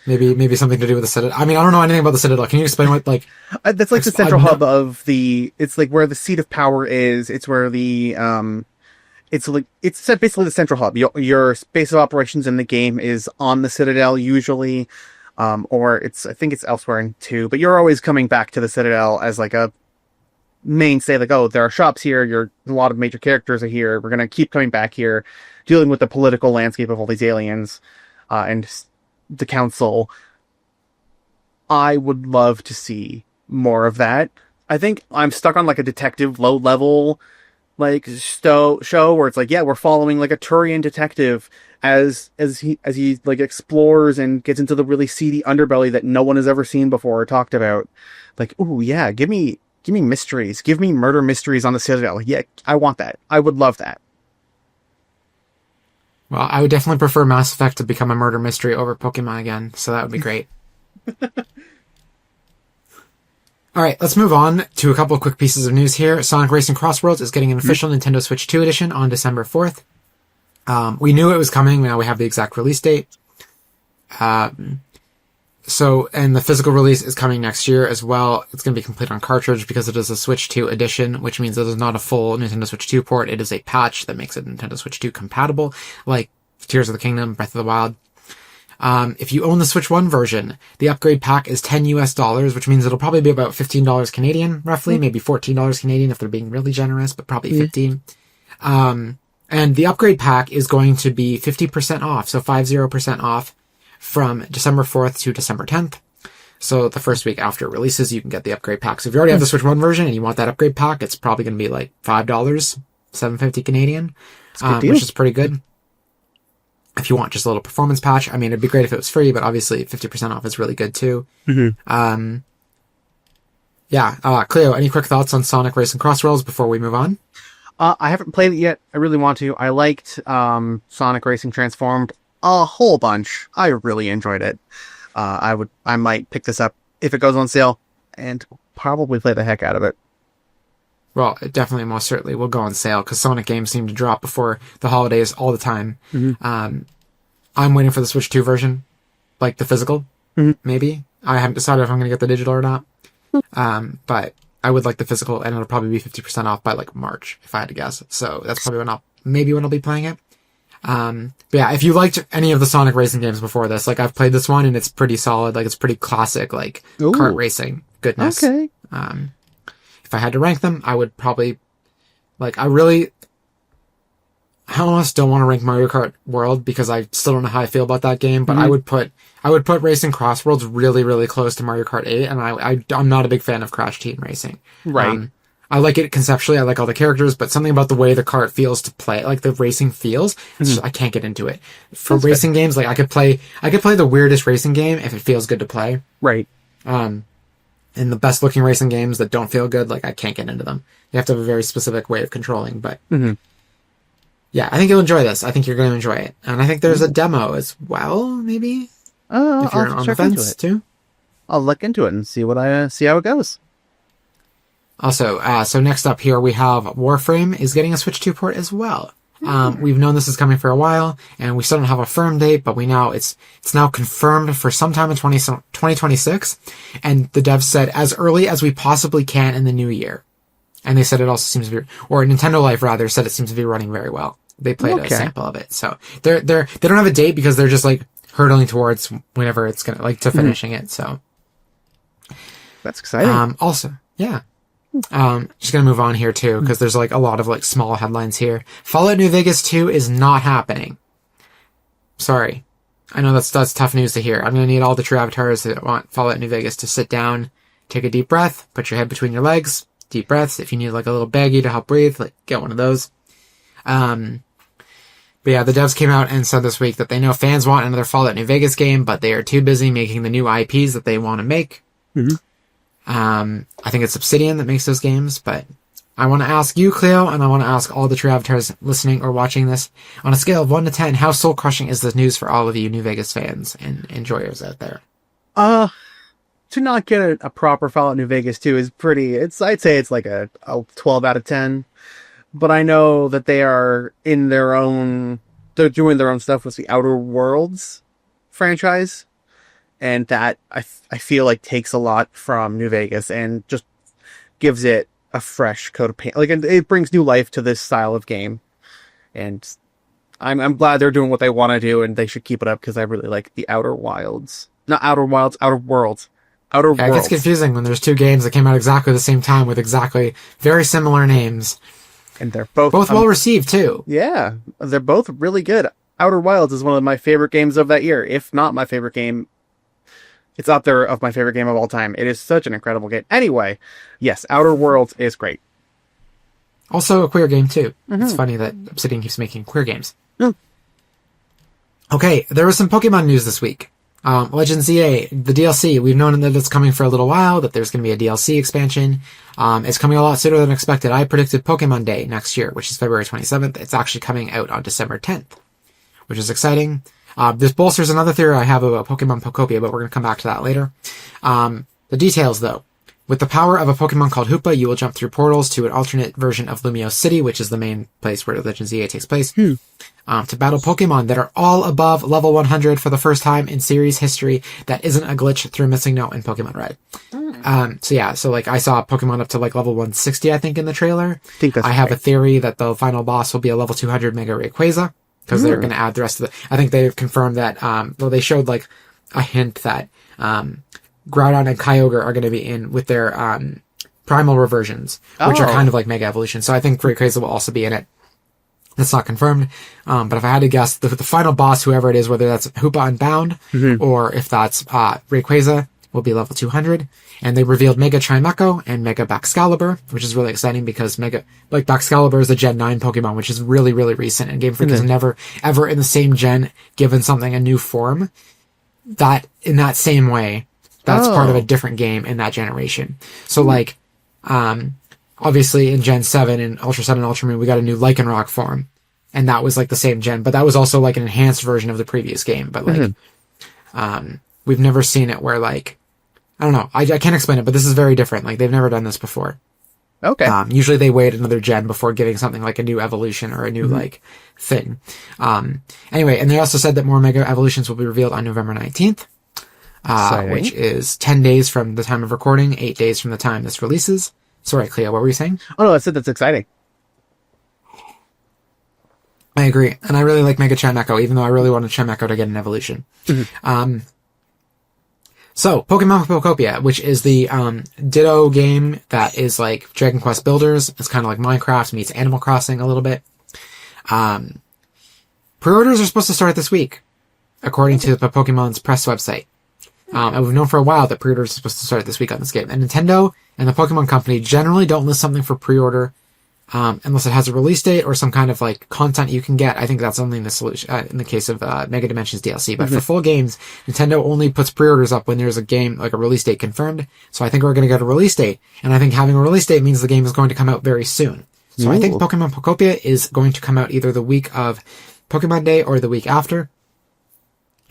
Maybe something to do with the Citadel. I mean, I don't know anything about the Citadel. Can you explain what, like... that's like the central hub of the... It's like where the seat of power is. It's where the... It's basically the central hub. Your base of operations in the game is on the Citadel usually, or I think it's elsewhere in 2. But you're always coming back to the Citadel as like a mainstay. Like, oh, there are shops here. A lot of major characters are here. We're gonna keep coming back here, dealing with the political landscape of all these aliens, and the council. I would love to see more of that. I think I'm stuck on like a detective low level like show where it's like, yeah, we're following like a Turian detective as he like explores and gets into the really seedy underbelly that no one has ever seen before or talked about. Like, ooh, yeah, give me mysteries, give me murder mysteries on the Citadel. Like, yeah, I want that. I would love that. Well, I would definitely prefer Mass Effect to become a murder mystery over Pokemon again, so that would be great. All right, let's move on to a couple of quick pieces of news here. Sonic Racing CrossWorlds is getting an official Nintendo Switch 2 edition on December 4th. We knew it was coming. Now we have the exact release date. And the physical release is coming next year as well. It's going to be complete on cartridge because it is a Switch 2 edition, which means it is not a full Nintendo Switch 2 port. It is a patch that makes it Nintendo Switch 2 compatible, like Tears of the Kingdom, Breath of the Wild. If you own the Switch 1 version, the upgrade pack is $10, which means it'll probably be about $15 Canadian, roughly, maybe $14 Canadian if they're being really generous, but probably 15. And the upgrade pack is going to be 50% off, so 50% off from December 4th to December 10th. So the first week after it releases, you can get the upgrade pack. So if you already have the Switch 1 version and you want that upgrade pack, it's probably going to be like $5, $7.50 Canadian, which is pretty good. If you want just a little performance patch, I mean, it'd be great if it was free, but obviously 50% off is really good too. Cleo, any quick thoughts on Sonic Racing CrossWorlds before we move on? I haven't played it yet. I really want to. I liked Sonic Racing Transformed a whole bunch. I really enjoyed it. I might pick this up if it goes on sale and probably play the heck out of it. Well, it definitely, most certainly will go on sale because Sonic games seem to drop before the holidays all the time. I'm waiting for the Switch 2 version, like the physical, maybe. I haven't decided if I'm going to get the digital or not. But I would like the physical, and it'll probably be 50% off by like March, if I had to guess. So that's probably when I'll be playing it. But yeah, if you liked any of the Sonic racing games before this, like I've played this one and it's pretty solid, like it's pretty classic, like kart racing goodness. Okay. If I had to rank them, I would probably, like, I almost don't want to rank Mario Kart World because I still don't know how I feel about that game, but I would put Racing CrossWorlds really, really close to Mario Kart 8, and I'm not a big fan of Crash Team Racing. Right. I like it conceptually, I like all the characters, but something about the way the kart feels to play, like the racing feels, it's just, I can't get into it. For That's racing games, like I could play the weirdest racing game if it feels good to play. Right. And the best looking racing games that don't feel good, like I can't get into them. You have to have a very specific way of controlling, but yeah, I think you'll enjoy this. I think you're going to enjoy it. And I think there's a demo as well, maybe? If you're on the fence too. I'll look into it and see how it goes. Also, so next up here we have Warframe is getting a Switch 2 port as well. We've known this is coming for a while, and we still don't have a firm date, but it's now confirmed for sometime in 2026, and the devs said as early as we possibly can in the new year. And they said it also seems to be, or Nintendo Life rather, said it seems to be running very well. They played a sample of it, so they don't have a date because they're just like hurtling towards whenever it's gonna, like, to finishing it, so. That's exciting. Also, yeah. Just gonna move on here too, because there's like a lot of like small headlines here. Fallout New Vegas 2 is not happening. Sorry. I know that's tough news to hear. I'm gonna need all the true avatars that want Fallout New Vegas to sit down, take a deep breath, put your head between your legs, deep breaths. If you need like a little baggie to help breathe, like get one of those. But yeah, the devs came out and said this week that they know fans want another Fallout New Vegas game, but they are too busy making the new IPs that they want to make. I think it's Obsidian that makes those games, but I want to ask you, Cleo, and I want to ask all the true avatars listening or watching this, on a scale of 1 to 10, how soul-crushing is this news for all of you New Vegas fans and enjoyers out there? To not get a proper Fallout New Vegas 2 is I'd say it's like a 12 out of 10, but I know that they're doing their own stuff with the Outer Worlds franchise. And that, I feel like, takes a lot from New Vegas and just gives it a fresh coat of paint. Like, it brings new life to this style of game. And I'm glad they're doing what they want to do, and they should keep it up, because I really like the Outer Wilds. Not Outer Wilds, Outer Worlds. Outer Worlds. It gets confusing when there's two games that came out exactly the same time with exactly very similar names. And they're both well received, too. Yeah, they're both really good. Outer Wilds is one of my favorite games of that year, if not my favorite game. It's up there of my favorite game of all time. It is such an incredible game. Anyway, yes, Outer Worlds is great. Also a queer game, too. It's funny that Obsidian keeps making queer games. Okay, there was some Pokemon news this week. Legends EA, the DLC, we've known that it's coming for a little while, that there's going to be a DLC expansion. It's coming a lot sooner than expected. I predicted Pokemon Day next year, which is February 27th. It's actually coming out on December 10th, which is exciting. This bolsters another theory I have about Pokemon Pokopia, but we're going to come back to that later. The details, though. With the power of a Pokemon called Hoopa, you will jump through portals to an alternate version of Lumiose City, which is the main place where Legends EA takes place, to battle Pokemon that are all above level 100 for the first time in series history that isn't a glitch through Missing Note and Pokemon Red. So like I saw Pokemon up to like level 160, I think, in the trailer. I have a theory that the final boss will be a level 200 Mega Rayquaza, because they're going to add the rest of the... I think they've confirmed that, they showed like a hint that, Groudon and Kyogre are going to be in with their primal reversions, which are kind of like Mega Evolution. So I think Rayquaza will also be in it. That's not confirmed. But if I had to guess, the final boss, whoever it is, whether that's Hoopa Unbound or if that's Rayquaza, will be level 200. And they revealed Mega Chimecho and Mega Baxcalibur, which is really exciting because Baxcalibur is a Gen 9 Pokemon, which is really, really recent. And Game Freak has never, ever in the same gen given something a new form that in that same way. That's part of a different game in that generation. So, like, obviously in Gen 7 and Ultra Sun and Ultra Moon, we got a new Lycanroc form. And that was, like, the same gen. But that was also, like, an enhanced version of the previous game. But, like, we've never seen it where, like, I don't know. I can't explain it, but this is very different. Like, they've never done this before. Okay. Usually they wait another gen before giving something like a new evolution or a new, like, thing. Anyway, and they also said that more Mega Evolutions will be revealed on November 19th. Which is 10 days from the time of recording, 8 days from the time this releases. Sorry, Cleo, what were you saying? Oh, no, I said that's exciting. I agree. And I really like Mega Chimecho, even though I really wanted Chimecho to get an evolution. So, Pokemon Pokopia, which is the Ditto game that is like Dragon Quest Builders. It's kind of like Minecraft meets Animal Crossing a little bit. Pre-orders are supposed to start this week, according to the Pokemon's press website. And we've known for a while that pre-orders are supposed to start this week on this game. And Nintendo and the Pokemon Company generally don't list something for pre-order unless it has a release date or some kind of like content you can get. I think that's only in the solution in the case of Mega Dimensions DLC. But for full games, Nintendo only puts pre-orders up when there's a game like a release date confirmed. So I think we're going to get a release date, and I think having a release date means the game is going to come out very soon. So I think Pokemon Pokopia is going to come out either the week of Pokemon Day or the week after.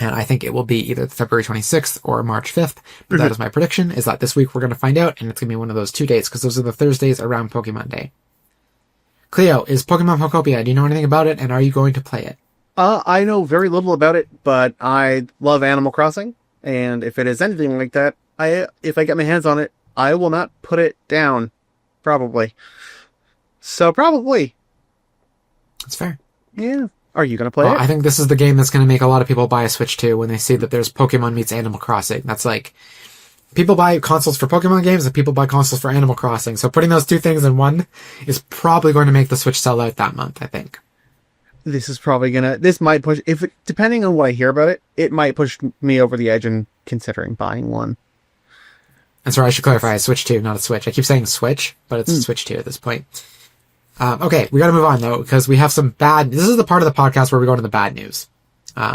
And I think it will be either February 26th or March 5th. But that is my prediction, is that this week we're going to find out, and it's going to be one of those 2 dates, because those are the Thursdays around Pokemon Day. Cleo, is Pokemon Pokopia, do you know anything about it, and are you going to play it? I know very little about it, but I love Animal Crossing, and if it is anything like that, if I get my hands on it, I will not put it down. Probably. So, probably. That's fair. Yeah. Are you going to play it? I think this is the game that's going to make a lot of people buy a Switch too when they see that there's Pokemon meets Animal Crossing. That's like, people buy consoles for Pokemon games and people buy consoles for Animal Crossing. So putting those two things in one is probably going to make the Switch sell out that month, I think. This might push, depending on what I hear about it, it might push me over the edge in considering buying one. And sorry, I should clarify, a Switch 2, not a Switch. I keep saying Switch, but it's a Switch 2 at this point. Okay, we gotta move on though, because we have some this is the part of the podcast where we go into the bad news.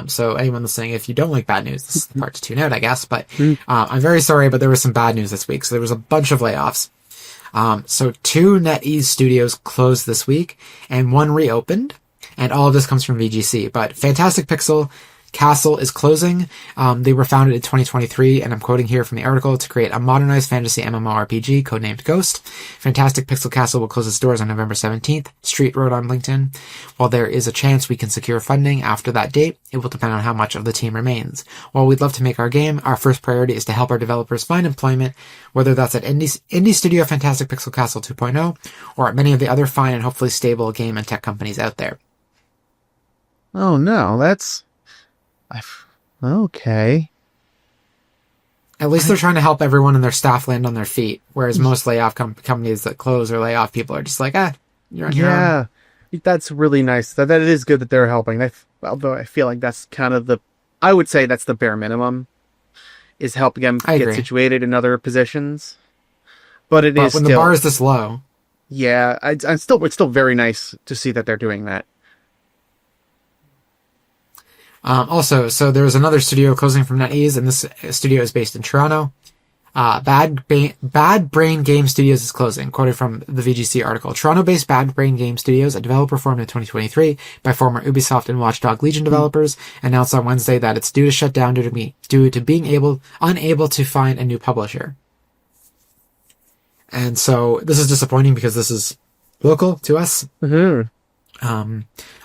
So anyone listening, if you don't like bad news, this is the part to tune out, I guess, but, I'm very sorry, but there was some bad news this week. So there was a bunch of layoffs. So 2 NetEase studios closed this week and 1 reopened, and all of this comes from VGC, but Fantastic Pixel Castle is closing. They were founded in 2023, and I'm quoting here from the article, to create a modernized fantasy MMORPG codenamed Ghost. Fantastic Pixel Castle will close its doors on November 17th, Street wrote on LinkedIn. While there is a chance we can secure funding after that date, it will depend on how much of the team remains. While we'd love to make our game, our first priority is to help our developers find employment, whether that's at indie studio Fantastic Pixel Castle 2.0, or at many of the other fine and hopefully stable game and tech companies out there. Oh no, that's... Okay. At least they're trying to help everyone and their staff land on their feet, whereas most layoff companies that close or lay off people are just like, you're on your own. Yeah, that's really nice. That it is good that they're helping. Although I feel like that's kind of I would say that's the bare minimum, is helping them get situated in other positions. But when the bar is this low. Yeah, it's still very nice to see that they're doing that. Also, so there was another studio closing from NetEase, and this studio is based in Toronto. Bad Brain Game Studios is closing, quoted from the VGC article. Toronto-based Bad Brain Game Studios, a developer formed in 2023 by former Ubisoft and Watch Dogs Legion developers, announced on Wednesday that it's due to shut down due to being unable to find a new publisher. And so this is disappointing because this is local to us.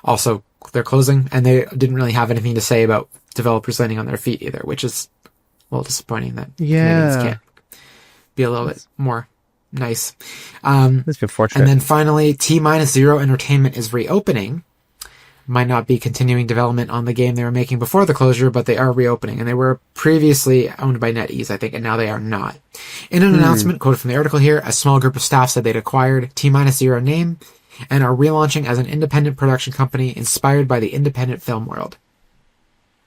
Also, they're closing, and they didn't really have anything to say about developers landing on their feet either, which is a little disappointing that Canadians can't be a little bit more nice. That's unfortunate. And then finally, T-0 Entertainment is reopening. Might not be continuing development on the game they were making before the closure, but they are reopening. And they were previously owned by NetEase, I think, and now they are not. In an announcement, quoted from the article here, a small group of staff said they'd acquired T-0 name and are relaunching as an independent production company inspired by the independent film world.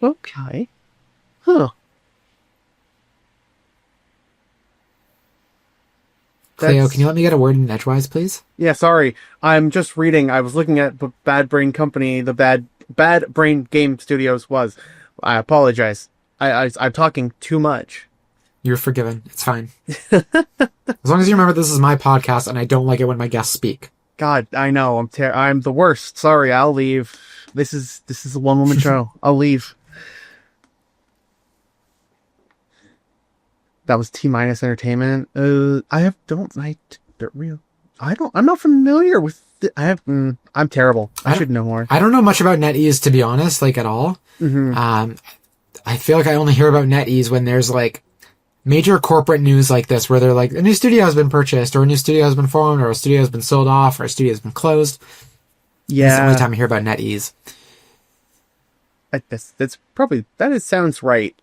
Okay. Huh. Cleo, can you let me get a word in edgewise, please? Yeah, sorry. I'm just reading. I was looking at the Bad Brain Company, the Bad Brain Game Studios was. I apologize. I'm talking too much. You're forgiven. It's fine. As long as you remember this is my podcast and I don't like it when my guests speak. God, I know. I'm the worst. Sorry, I'll leave. This is a one-woman show. I'll leave. That was T-minus Entertainment. I'm not familiar with I'm terrible. I should know more. I don't know much about NetEase, to be honest, like at all. I feel like I only hear about NetEase when there's like major corporate news like this, where they're like, a new studio has been purchased, or a new studio has been formed, or a studio has been sold off, or a studio has been closed. Yeah. It's the only time I hear about NetEase. That sounds right.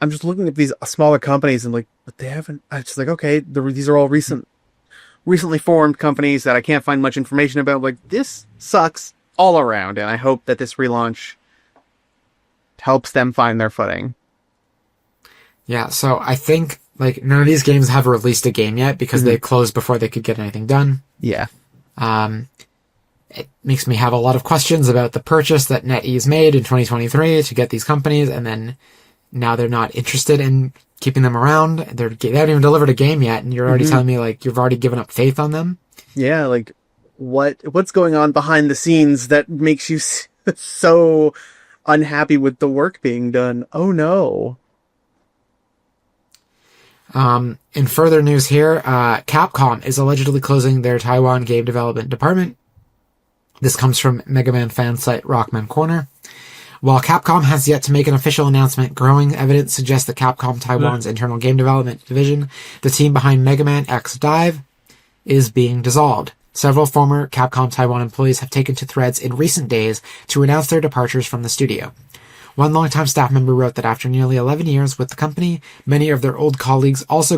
I'm just looking at these smaller companies and like, but they haven't. I'm just like, okay, these are all recently formed companies that I can't find much information about. Like, this sucks all around, and I hope that this relaunch helps them find their footing. Yeah, so I think like none of these games have released a game yet because they closed before they could get anything done. Yeah. It makes me have a lot of questions about the purchase that NetEase made in 2023 to get these companies, and then now they're not interested in keeping them around. They haven't even delivered a game yet, and you're already telling me like you've already given up faith on them. Yeah, like what's going on behind the scenes that makes you so unhappy with the work being done? Oh no. In further news here, Capcom is allegedly closing their Taiwan game development department. This comes from Mega Man fan site Rockman Corner. While Capcom has yet to make an official announcement, growing evidence suggests that Capcom Taiwan's internal game development division, the team behind Mega Man X Dive, is being dissolved. Several former Capcom Taiwan employees have taken to threads in recent days to announce their departures from the studio. One longtime staff member wrote that after nearly 11 years with the company, many of their old colleagues also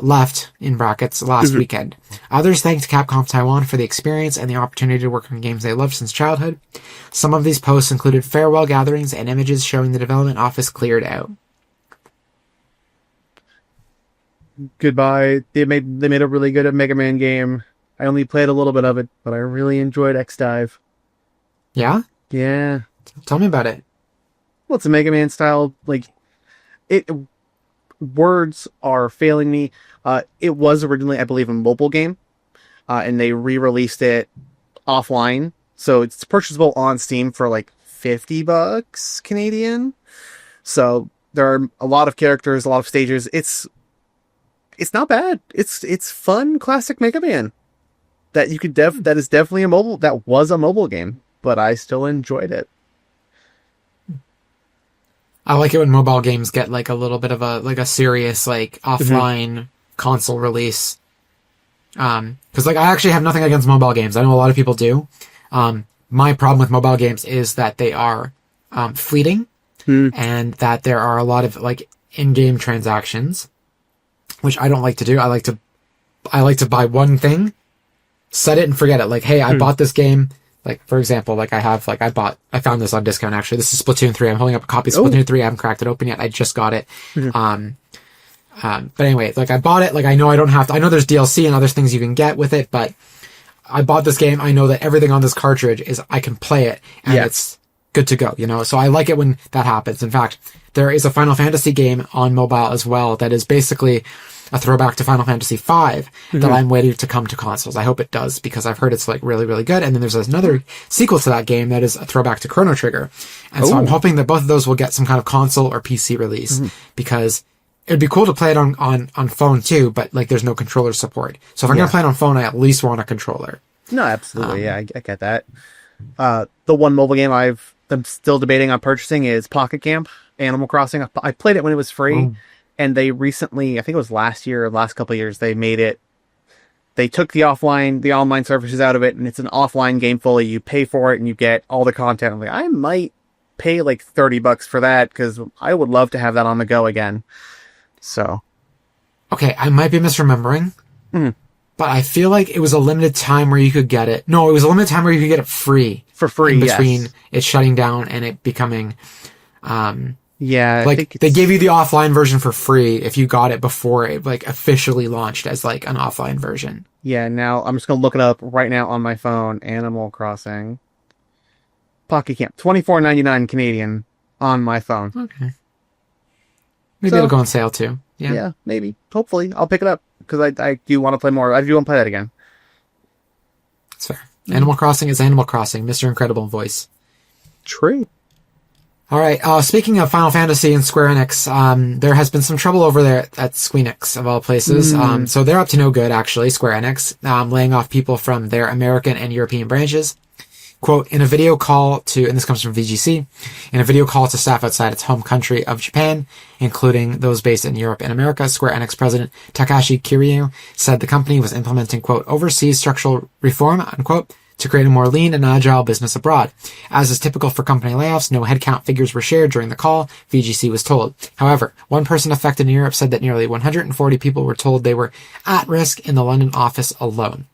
left, in brackets, last weekend. Others thanked Capcom Taiwan for the experience and the opportunity to work on games they loved since childhood. Some of these posts included farewell gatherings and images showing the development office cleared out. Goodbye. They made a really good Mega Man game. I only played a little bit of it, but I really enjoyed X Dive. Yeah? Yeah. Tell me about it. Well, it's a Mega Man style, like, words are failing me. It was originally, I believe, a mobile game, and they re-released it offline, so it's purchasable on Steam for like $50 Canadian. So there are a lot of characters, a lot of stages. It's not bad. It's fun, classic Mega Man that you could that is definitely that was a mobile game, but I still enjoyed it. I like it when mobile games get like a little bit of a serious like offline console release. Cause like I actually have nothing against mobile games. I know a lot of people do. My problem with mobile games is that they are, fleeting and that there are a lot of like in-game transactions, which I don't like to do. I like to buy one thing, set it and forget it. Like, hey, I bought this game. Like, for example, like I found this on discount actually. This is Splatoon 3. I'm holding up a copy of Splatoon 3. I haven't cracked it open yet. I just got it. But anyway, like I bought it. Like I know I know there's DLC and other things you can get with it, but I bought this game. I know that everything on this cartridge I can play it and it's good to go, you know? So I like it when that happens. In fact, there is a Final Fantasy game on mobile as well that is basically a throwback to Final Fantasy V that I'm waiting to come to consoles. I hope it does because I've heard it's like really, really good. And then there's another sequel to that game that is a throwback to Chrono Trigger. And so I'm hoping that both of those will get some kind of console or PC release because it'd be cool to play it on phone too, but like there's no controller support. So if I'm going to play it on phone, I at least want a controller. No, absolutely. I get that. The one mobile game I'm still debating on purchasing is Pocket Camp, Animal Crossing. I played it when it was free, and they recently, I think it was last couple of years, they took the online services out of it, and it's an offline game fully. You pay for it, and you get all the content. I'm like, I might pay like $30 for that, because I would love to have that on the go again. So. Okay, I might be misremembering. But I feel like it was a limited time where you could get it. No, it was a limited time where you could get it free. For free, in between it shutting down and it becoming... yeah. Like, they gave you the offline version for free if you got it before it, like, officially launched as, like, an offline version. Yeah, now I'm just going to look it up right now on my phone. Animal Crossing. Pocket Camp. $24.99 Canadian on my phone. Okay. Maybe it'll go on sale, too. Yeah, maybe. Hopefully. I'll pick it up. Because I do want to play more. I do want to play that again. That's fair. Animal Crossing is Animal Crossing. Mr. Incredible voice. True. All right. Speaking of Final Fantasy and Square Enix, there has been some trouble over there at Squeenix, of all places. So they're up to no good, actually, Square Enix, laying off people from their American and European branches. Quote, in a video call to, and this comes from VGC, in a video call to staff outside its home country of Japan, including those based in Europe and America, Square Enix president Takashi Kiryu said the company was implementing, quote, overseas structural reform, unquote, to create a more lean and agile business abroad. As is typical for company layoffs, no headcount figures were shared during the call, VGC was told. However, one person affected in Europe said that nearly 140 people were told they were at risk in the London office alone.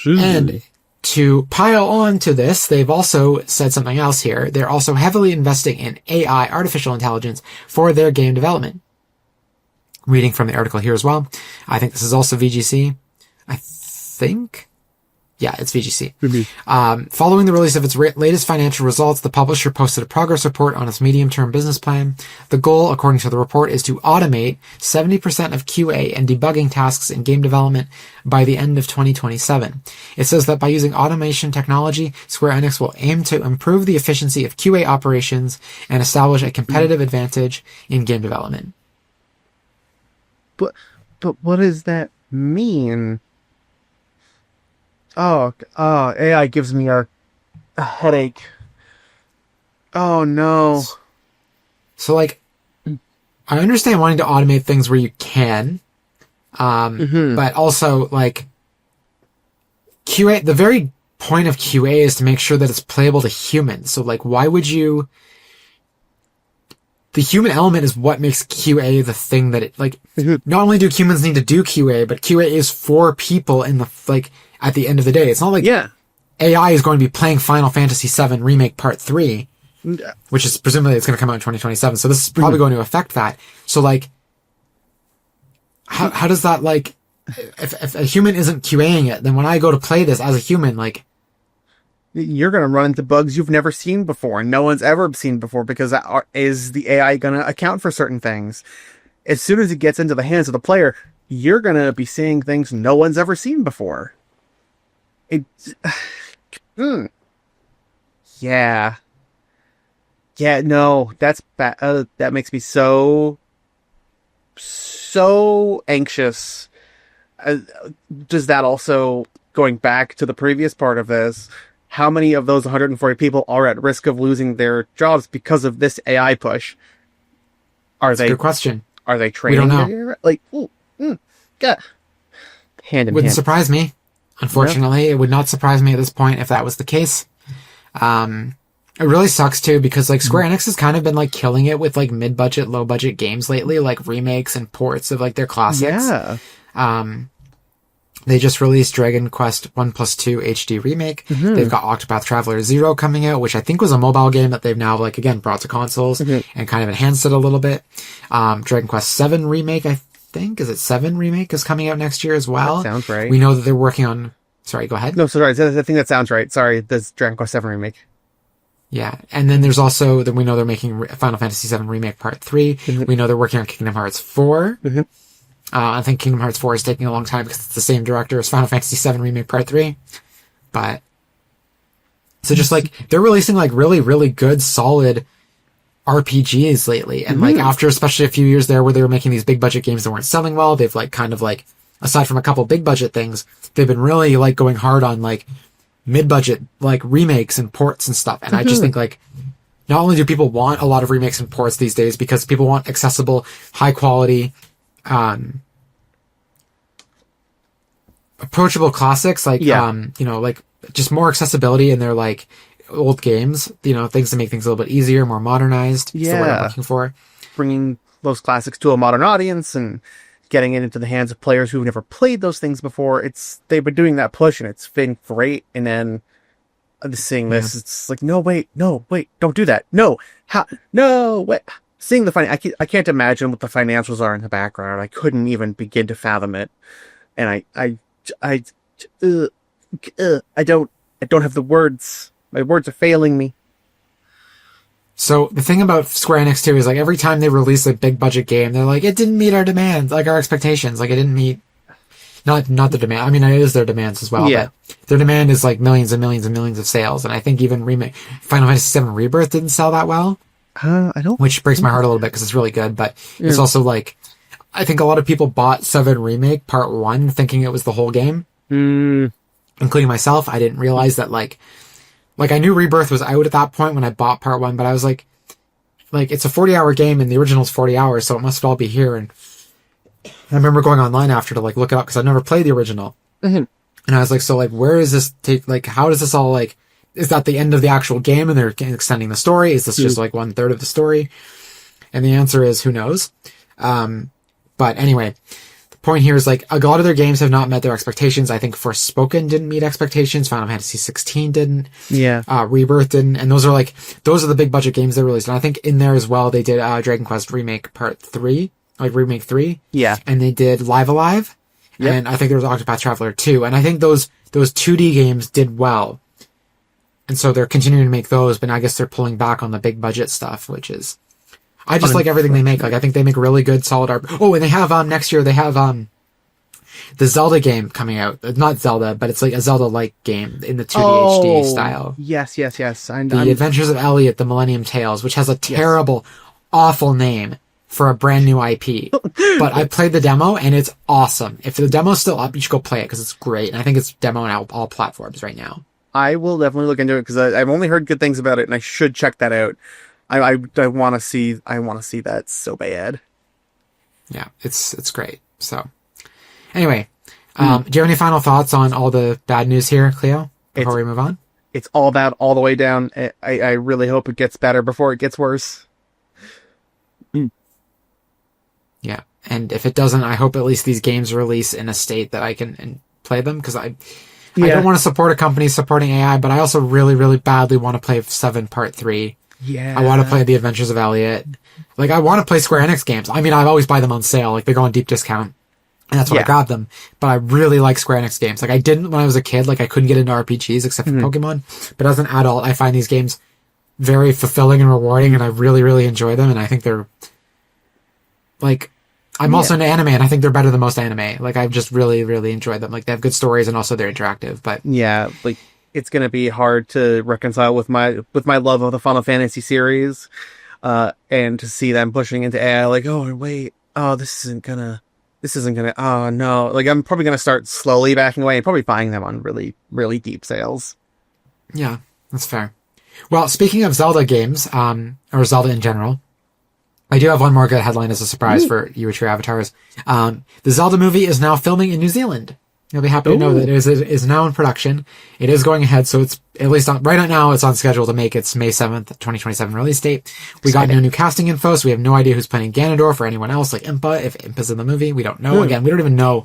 And to pile on to this, they've also said something else here. They're also heavily investing in AI, artificial intelligence, for their game development. Reading from the article here as well. I think this is also VGC. I think... Yeah, it's VGC. Following the release of its latest financial results, the publisher posted a progress report on its medium-term business plan. The goal, according to the report, is to automate 70% of QA and debugging tasks in game development by the end of 2027. It says that by using automation technology, Square Enix will aim to improve the efficiency of QA operations and establish a competitive advantage in game development. But what does that mean? Oh, AI gives me a headache. Oh, no. So, like, I understand wanting to automate things where you can, but also, like, QA, the very point of QA is to make sure that it's playable to humans. So, like, why would you... The human element is what makes QA the thing that it, like, not only do humans need to do QA, but QA is for people in the, like... At the end of the day, it's not like AI is going to be playing Final Fantasy VII Remake Part 3, which is presumably it's going to come out in 2027. So this is probably going to affect that. So like, how does that like, if a human isn't QAing it, then when I go to play this as a human, like, you're going to run into bugs you've never seen before and no one's ever seen before, because is the AI going to account for certain things? As soon as it gets into the hands of the player, you're going to be seeing things no one's ever seen before. Yeah, no, that's bad. That makes me so anxious. Does that also, going back to the previous part of this, how many of those 140 people are at risk of losing their jobs because of this AI push? That's a good question. Are they training? We don't know. Like, God. Hand in Wouldn't hand. surprise me. Unfortunately, it would not surprise me at this point if that was the case. It really sucks too, because like Square Enix has kind of been like killing it with like mid-budget, low-budget games lately, like remakes and ports of like their classics. Yeah. They just released Dragon Quest 1+2 HD remake. They've got Octopath Traveler 0 coming out, which I think was a mobile game that they've now like again brought to consoles and kind of enhanced it a little bit. Dragon Quest 7 remake, I think, is it 7 remake is coming out next year as well. That sounds right. We know that they're working on... Sorry, go ahead. No, sorry. I think that sounds right. Sorry, this Dragon Quest 7 remake. Yeah, and then there's also... Then we know they're making Final Fantasy 7 Remake Part 3. We know they're working on Kingdom Hearts 4. I think Kingdom Hearts 4 is taking a long time because it's the same director as Final Fantasy 7 Remake Part 3. But... So just like, they're releasing like really, really good, solid RPGs lately. And like after especially a few years there where they were making these big budget games that weren't selling well, they've like kind of like, aside from a couple big budget things, they've been really like going hard on like mid-budget like remakes and ports and stuff. And I just think like, not only do people want a lot of remakes and ports these days because people want accessible, high quality, approachable classics, like, like just more accessibility in their like old games, things to make things a little bit easier, more modernized. Is the word I'm looking for. Bringing those classics to a modern audience and getting it into the hands of players who've never played those things before. They've been doing that push and it's been great. And then seeing this, it's like, no, wait, don't do that. No, wait. Seeing the I can't imagine what the financials are in the background. I couldn't even begin to fathom it. And I don't have the words. My words are failing me. So the thing about Square Enix too is like every time they release a big budget game, they're like, it didn't meet our demands, like our expectations. Like it didn't meet, not the demand. I mean, it is their demands as well. Yeah. But their demand is like millions and millions and millions of sales. And I think even Final Fantasy VII Rebirth didn't sell that well. Which breaks my heart a little bit because it's really good. But it's also like, I think a lot of people bought 7 Remake Part 1 thinking it was the whole game. Including myself. I didn't realize that like I knew Rebirth was out at that point when I bought Part 1, but I was like it's a 40-hour game and the original's 40 hours, so it must all be here. And I remember going online after to like look it up because I'd never played the original. And I was like, so like, where is this how does this all like, is that the end of the actual game and they're extending the story? Is this just like 1/3 of the story? And the answer is, who knows? But anyway, the point here is like a lot of their games have not met their expectations. I think Forspoken didn't meet expectations. Final Fantasy 16 didn't. Rebirth didn't. And those are the big budget games they released. And I think in there as well, they did Dragon Quest Remake Part 3, like Remake 3. Yeah. And they did Live Alive. Yep. And I think there was Octopath Traveler 2. And I think those 2D games did well. And so they're continuing to make those, but I guess they're pulling back on the big budget stuff, which is, I just like everything they make. Like, I think they make really good, solid art. Oh, and they have, next year, they have, the Zelda game coming out. Not Zelda, but it's like a Zelda-like game in the 2D HD style. Yes. The Adventures of Elliot, the Millennium Tales, which has a terrible, awful name for a brand new IP. But I played the demo, and it's awesome. If the demo's still up, you should go play it, because it's great. And I think it's demo on all platforms right now. I will definitely look into it, because I've only heard good things about it, and I should check that out. I want to see that so bad. Yeah, it's great. So, anyway, do you have any final thoughts on all the bad news here, Cleo, before we move on? It's all bad all the way down. I really hope it gets better before it gets worse. Yeah, and if it doesn't, I hope at least these games release in a state that I can play them, because I don't want to support a company supporting AI, but I also really, really badly want to play 7 Part 3. Yeah. I want to play The Adventures of Elliot. Like, I want to play Square Enix games. I mean, I always buy them on sale. Like, they go on deep discount. And that's why I grabbed them. But I really like Square Enix games. Like, I didn't when I was a kid. Like, I couldn't get into RPGs except for Pokemon. But as an adult, I find these games very fulfilling and rewarding, and I really, really enjoy them. And I think they're, like, I'm also into anime, and I think they're better than most anime. Like, I've just really, really enjoyed them. Like, they have good stories, and also they're interactive. But yeah, like, it's going to be hard to reconcile with my love of the Final Fantasy series, and to see them pushing into AI, like, oh wait, this isn't gonna, oh no, like, I'm probably gonna start slowly backing away and probably buying them on really, really deep sales. Yeah, that's fair. Well, speaking of Zelda games, or Zelda in general, I do have one more good headline as a surprise for you with your avatars. The Zelda movie is now filming in New Zealand. You'll be happy to know that it is now in production. It is going ahead, so it's at least right now it's on schedule to make its May 7th, 2027 release date. We got no new casting info, so we have no idea who's playing Ganondorf or anyone else, like Impa. If Impa's in the movie, we don't know. Again, we don't even know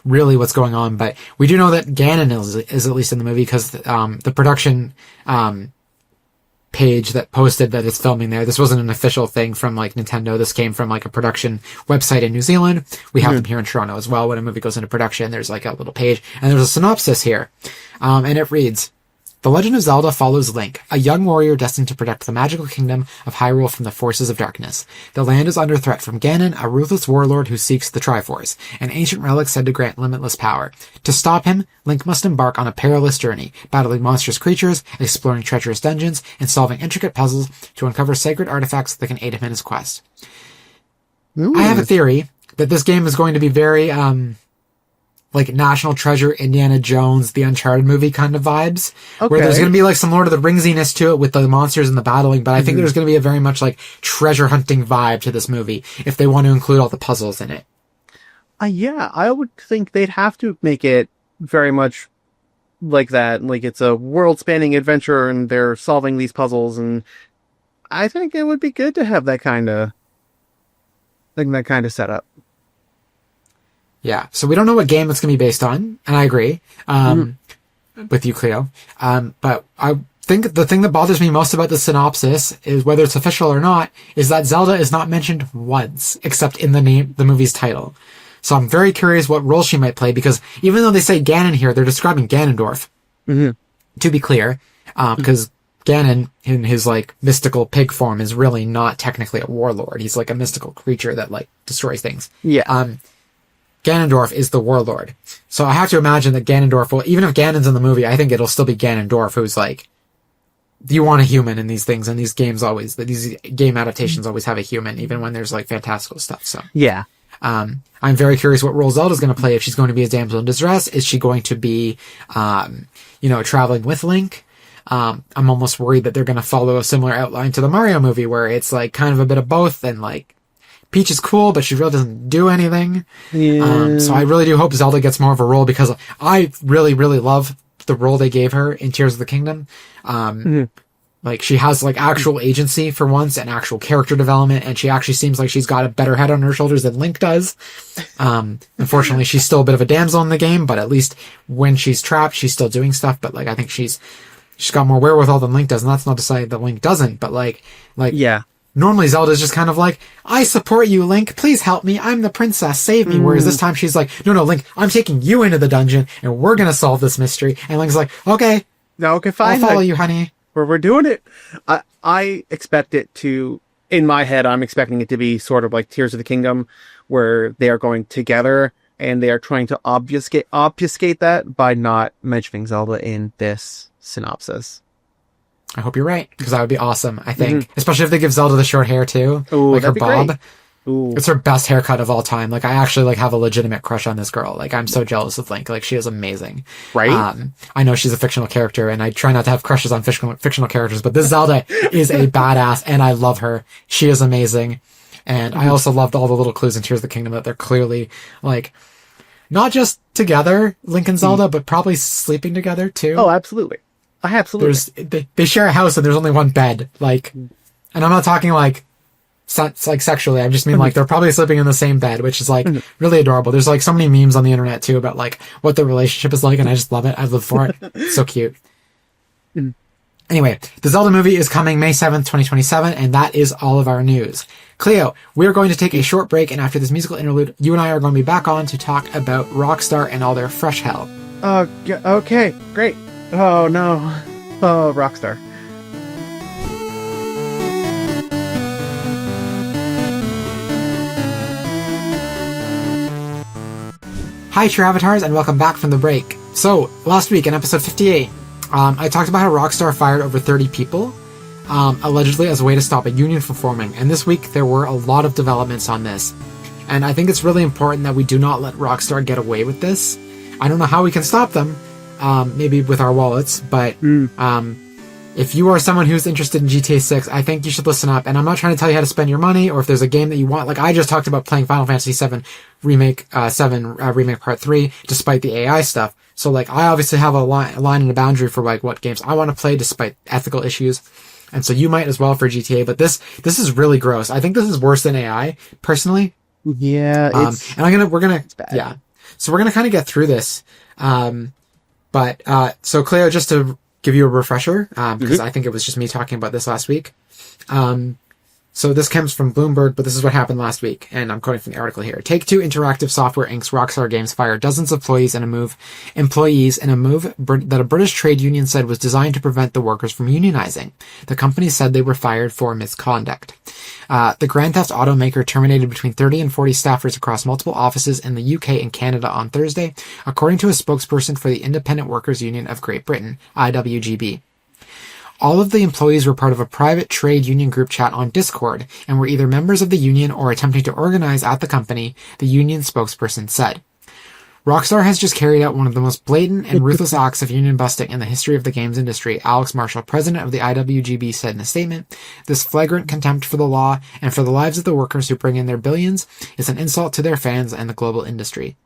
really what's going on, but we do know that Ganon is at least in the movie because the production page that posted that it's filming there. This wasn't an official thing from like Nintendo. This came from like a production website in New Zealand. We have them here in Toronto as well. When a movie goes into production, there's like a little page and there's a synopsis here. And it reads, The Legend of Zelda follows Link, a young warrior destined to protect the magical kingdom of Hyrule from the forces of darkness. The land is under threat from Ganon, a ruthless warlord who seeks the Triforce, an ancient relic said to grant limitless power. To stop him, Link must embark on a perilous journey, battling monstrous creatures, exploring treacherous dungeons, and solving intricate puzzles to uncover sacred artifacts that can aid him in his quest. Ooh. I have a theory that this game is going to be very, like National Treasure, Indiana Jones, the Uncharted movie kind of vibes. Okay. Where there's going to be like some Lord of the Ringsiness to it with the monsters and the battling, but I think there's going to be a very much like treasure hunting vibe to this movie if they want to include all the puzzles in it. Yeah, I would think they'd have to make it very much like that. Like it's a world-spanning adventure and they're solving these puzzles, and I think it would be good to have that kind of setup. Yeah, so we don't know what game it's going to be based on, and I agree with you, Cleo. But I think the thing that bothers me most about the synopsis is, whether it's official or not, is that Zelda is not mentioned once, except in the movie's title. So I'm very curious what role she might play, because even though they say Ganon here, they're describing Ganondorf. To be clear, because Ganon, in his like mystical pig form, is really not technically a warlord. He's like a mystical creature that like destroys things. Yeah. Ganondorf is the warlord. So I have to imagine that Ganondorf will, even if Ganon's in the movie, I think it'll still be Ganondorf who's like, you want a human in these things, and these games always, these game adaptations always have a human, even when there's like fantastical stuff. So yeah. I'm very curious what role Zelda's going to play. If she's going to be a damsel in distress, is she going to be, traveling with Link? I'm almost worried that they're going to follow a similar outline to the Mario movie, where it's like kind of a bit of both, and like Peach is cool, but she really doesn't do anything. Yeah. So I really do hope Zelda gets more of a role, because I really, really love the role they gave her in Tears of the Kingdom. Like, she has like actual agency for once, and actual character development, and she actually seems like she's got a better head on her shoulders than Link does. Unfortunately, she's still a bit of a damsel in the game, but at least when she's trapped, she's still doing stuff. But like, I think she's got more wherewithal than Link does, and that's not to say that Link doesn't, but like Yeah. normally Zelda's just kind of like, I support you, Link, please help me, I'm the princess, save me. Whereas this time she's like, no, Link, I'm taking you into the dungeon, and we're gonna solve this mystery. And Link's like, okay, No, okay, fine. I'll follow you, honey. We're doing it. I expect it to, in my head, I'm expecting it to be sort of like Tears of the Kingdom, where they are going together, and they are trying to obfuscate that by not mentioning Zelda in this synopsis. I hope you're right, because that would be awesome, I think. Especially if they give Zelda the short hair, too. Ooh, like her that'd be bob. great. Ooh. It's her best haircut of all time. Like, I actually like have a legitimate crush on this girl. Like, I'm so jealous of Link. Like, she is amazing. Right? I know she's a fictional character, and I try not to have crushes on fictional characters, but this Zelda is a badass, and I love her. She is amazing. And I also loved all the little clues in Tears of the Kingdom that they're clearly, like, not just together, Link and Zelda, but probably sleeping together, too. Oh, absolutely. Absolutely. They share a house, and there's only one bed. Like, and I'm not talking like sexually. I just mean like they're probably sleeping in the same bed, which is like really adorable. There's like so many memes on the internet too about like what the relationship is like, and I just love it. I live for it. It's so cute. Anyway, the Zelda movie is coming May 7th, 2027, and that is all of our news. Cleo, we're going to take a short break, and after this musical interlude, you and I are going to be back on to talk about Rockstar and all their fresh hell. Okay, great. Oh no. Oh, Rockstar. Hi, True Avatars, and welcome back from the break. So, last week in episode 58, I talked about how Rockstar fired over 30 people, allegedly as a way to stop a union from forming, and this week there were a lot of developments on this. And I think it's really important that we do not let Rockstar get away with this. I don't know how we can stop them, maybe with our wallets, but if you are someone who's interested in GTA 6, I think you should listen up. And I'm not trying to tell you how to spend your money, or if there's a game that you want. Like, I just talked about playing Final Fantasy 7 Remake, Remake Part 3, despite the AI stuff. So, like, I obviously have a line and a boundary for, like, what games I want to play despite ethical issues. And so you might as well for GTA, but this is really gross. I think this is worse than AI, personally. Yeah, and it's bad. Yeah. So we're gonna kind of get through this. So Cleo, just to give you a refresher, because I think it was just me talking about this last week. So this comes from Bloomberg, but this is what happened last week, and I'm quoting from the article here. Take-Two Interactive Software Inc.'s Rockstar Games fired dozens of employees in a move that a British trade union said was designed to prevent the workers from unionizing. The company said they were fired for misconduct. The Grand Theft Auto maker terminated between 30 and 40 staffers across multiple offices in the UK and Canada on Thursday, according to a spokesperson for the Independent Workers' Union of Great Britain, IWGB. All of the employees were part of a private trade union group chat on Discord and were either members of the union or attempting to organize at the company, the union spokesperson said. Rockstar has just carried out one of the most blatant and ruthless acts of union busting in the history of the games industry, Alex Marshall, president of the IWGB, said in a statement. This flagrant contempt for the law and for the lives of the workers who bring in their billions is an insult to their fans and the global industry.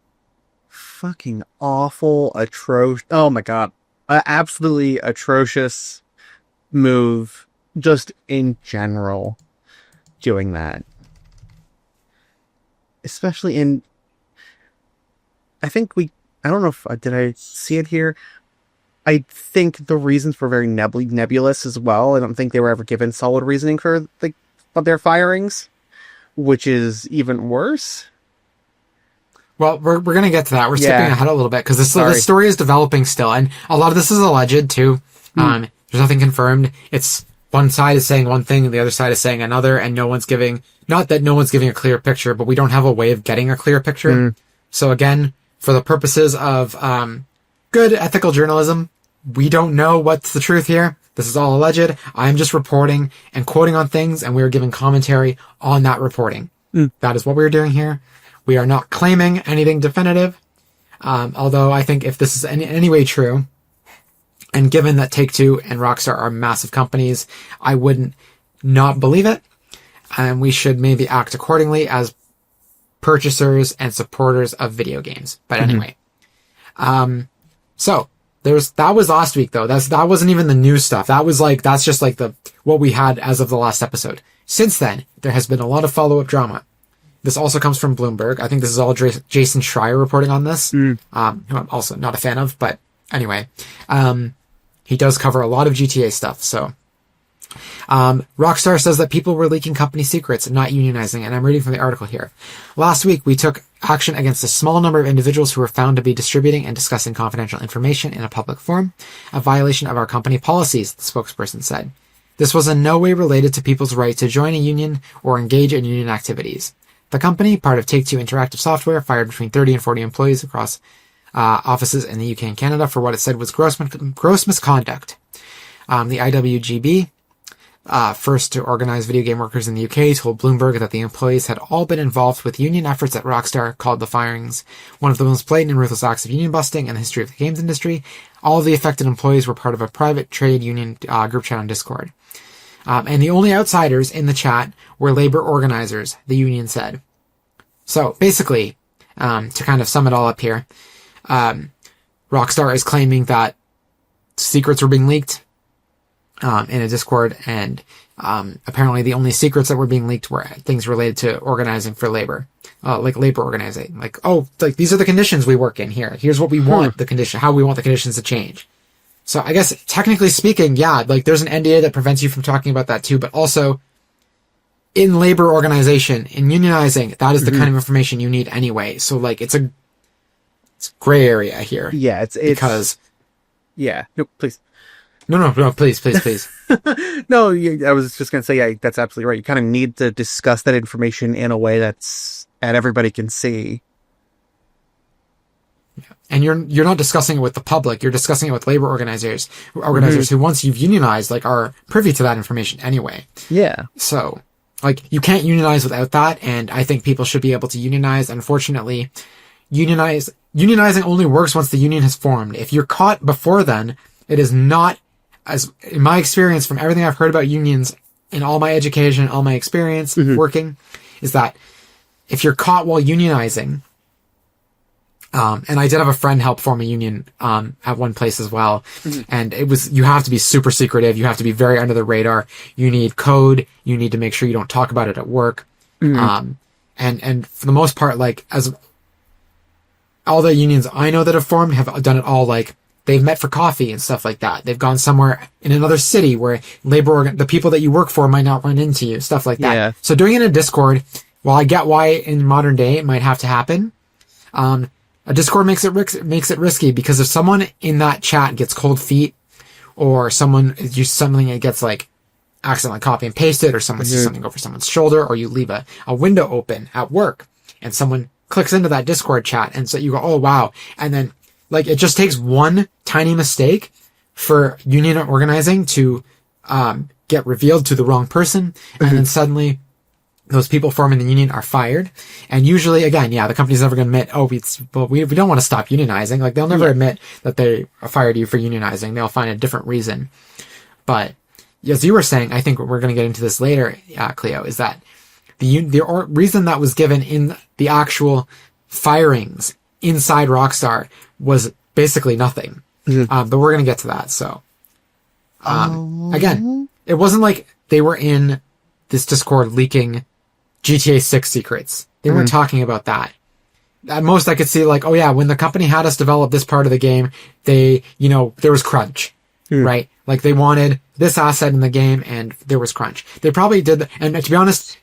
Fucking awful, atrocious. Oh my god. Absolutely atrocious move, just in general, doing that. Especially in... I don't know if... did I see it here? I think the reasons were very nebulous as well. I don't think they were ever given solid reasoning for their firings, which is even worse. Well, we're going to get to that. We're skipping ahead a little bit, because this story is developing still, and a lot of this is alleged, too. There's nothing confirmed. It's one side is saying one thing and the other side is saying another, and not that no one's giving a clear picture, but we don't have a way of getting a clear picture. So again, for the purposes of good ethical journalism, we don't know what's the truth here. This is all alleged. I'm just reporting and quoting on things, and we are giving commentary on that reporting. That is what we're doing here. We are not claiming anything definitive, although I think if this is in any way true, and given that Take-Two and Rockstar are massive companies, I wouldn't not believe it. And we should maybe act accordingly as purchasers and supporters of video games. But anyway. So that was last week though. That wasn't even the new stuff. That's just like what we had as of the last episode. Since then, there has been a lot of follow-up drama. This also comes from Bloomberg. I think this is all Jason Schreier reporting on this. Who I'm also not a fan of, but anyway. He does cover a lot of GTA stuff, so. Rockstar says that people were leaking company secrets and not unionizing, and I'm reading from the article here. Last week, we took action against a small number of individuals who were found to be distributing and discussing confidential information in a public forum, a violation of our company policies, the spokesperson said. This was in no way related to people's right to join a union or engage in union activities. The company, part of Take-Two Interactive Software, fired between 30 and 40 employees across offices in the UK and Canada for what it said was gross misconduct. The IWGB, first to organize video game workers in the UK, told Bloomberg that the employees had all been involved with union efforts at Rockstar, called the firings one of the most blatant and ruthless acts of union busting in the history of the games industry. All of the affected employees were part of a private trade union group chat on Discord. And the only outsiders in the chat were labor organizers, the union said. So, basically, to kind of sum it all up here, Rockstar is claiming that secrets were being leaked in a Discord, and apparently the only secrets that were being leaked were things related to organizing for labor, like labor organizing. Like, these are the conditions we work in here. Here's what we want how we want the conditions to change. So I guess technically speaking, there's an NDA that prevents you from talking about that too, but also in labor organization, in unionizing, that is the kind of information you need anyway. So it's gray area here. Yeah, it's because yeah. No, please. No, please. No, I was just gonna say, yeah, that's absolutely right. You kind of need to discuss that information in a way that everybody can see. Yeah. And you're not discussing it with the public. You're discussing it with labor organizers who, once you've unionized, are privy to that information anyway. Yeah. So, you can't unionize without that, and I think people should be able to unionize. Unfortunately, unionizing only works once the union has formed. If you're caught before then, it is not, as in my experience from everything I've heard about unions in all my education, all my experience working, is that if you're caught while unionizing, and I did have a friend help form a union at one place as well, and you have to be super secretive, you have to be very under the radar, you need code, you need to make sure you don't talk about it at work, and for the most part, as all the unions I know that have formed have done it all they've met for coffee and stuff like that. They've gone somewhere in another city where the people that you work for might not run into you, stuff like that. Yeah. So doing it in a Discord, while I get why in modern day it might have to happen, a Discord makes it risky, because if someone in that chat gets cold feet, or someone uses something that gets like accidentally copy and paste it, or someone sees something over someone's shoulder, or you leave a window open at work and someone clicks into that Discord chat, and so you go, oh wow, and then like it just takes one tiny mistake for union organizing to get revealed to the wrong person, and then suddenly those people forming the union are fired. And usually, again, the company's never going to admit, we don't want to stop unionizing. Like, they'll never admit that they fired you for unionizing. They'll find a different reason. But as you were saying, I think we're going to get into this later, Cleo, is that the reason that was given in the actual firings inside Rockstar was basically nothing. But we're going to get to that. So, again, it wasn't like they were in this Discord leaking GTA 6 secrets. They weren't talking about that. At most, I could see like, oh yeah, when the company had us develop this part of the game, there was crunch, right? Like, they wanted this asset in the game, and there was crunch. They probably did, and to be honest,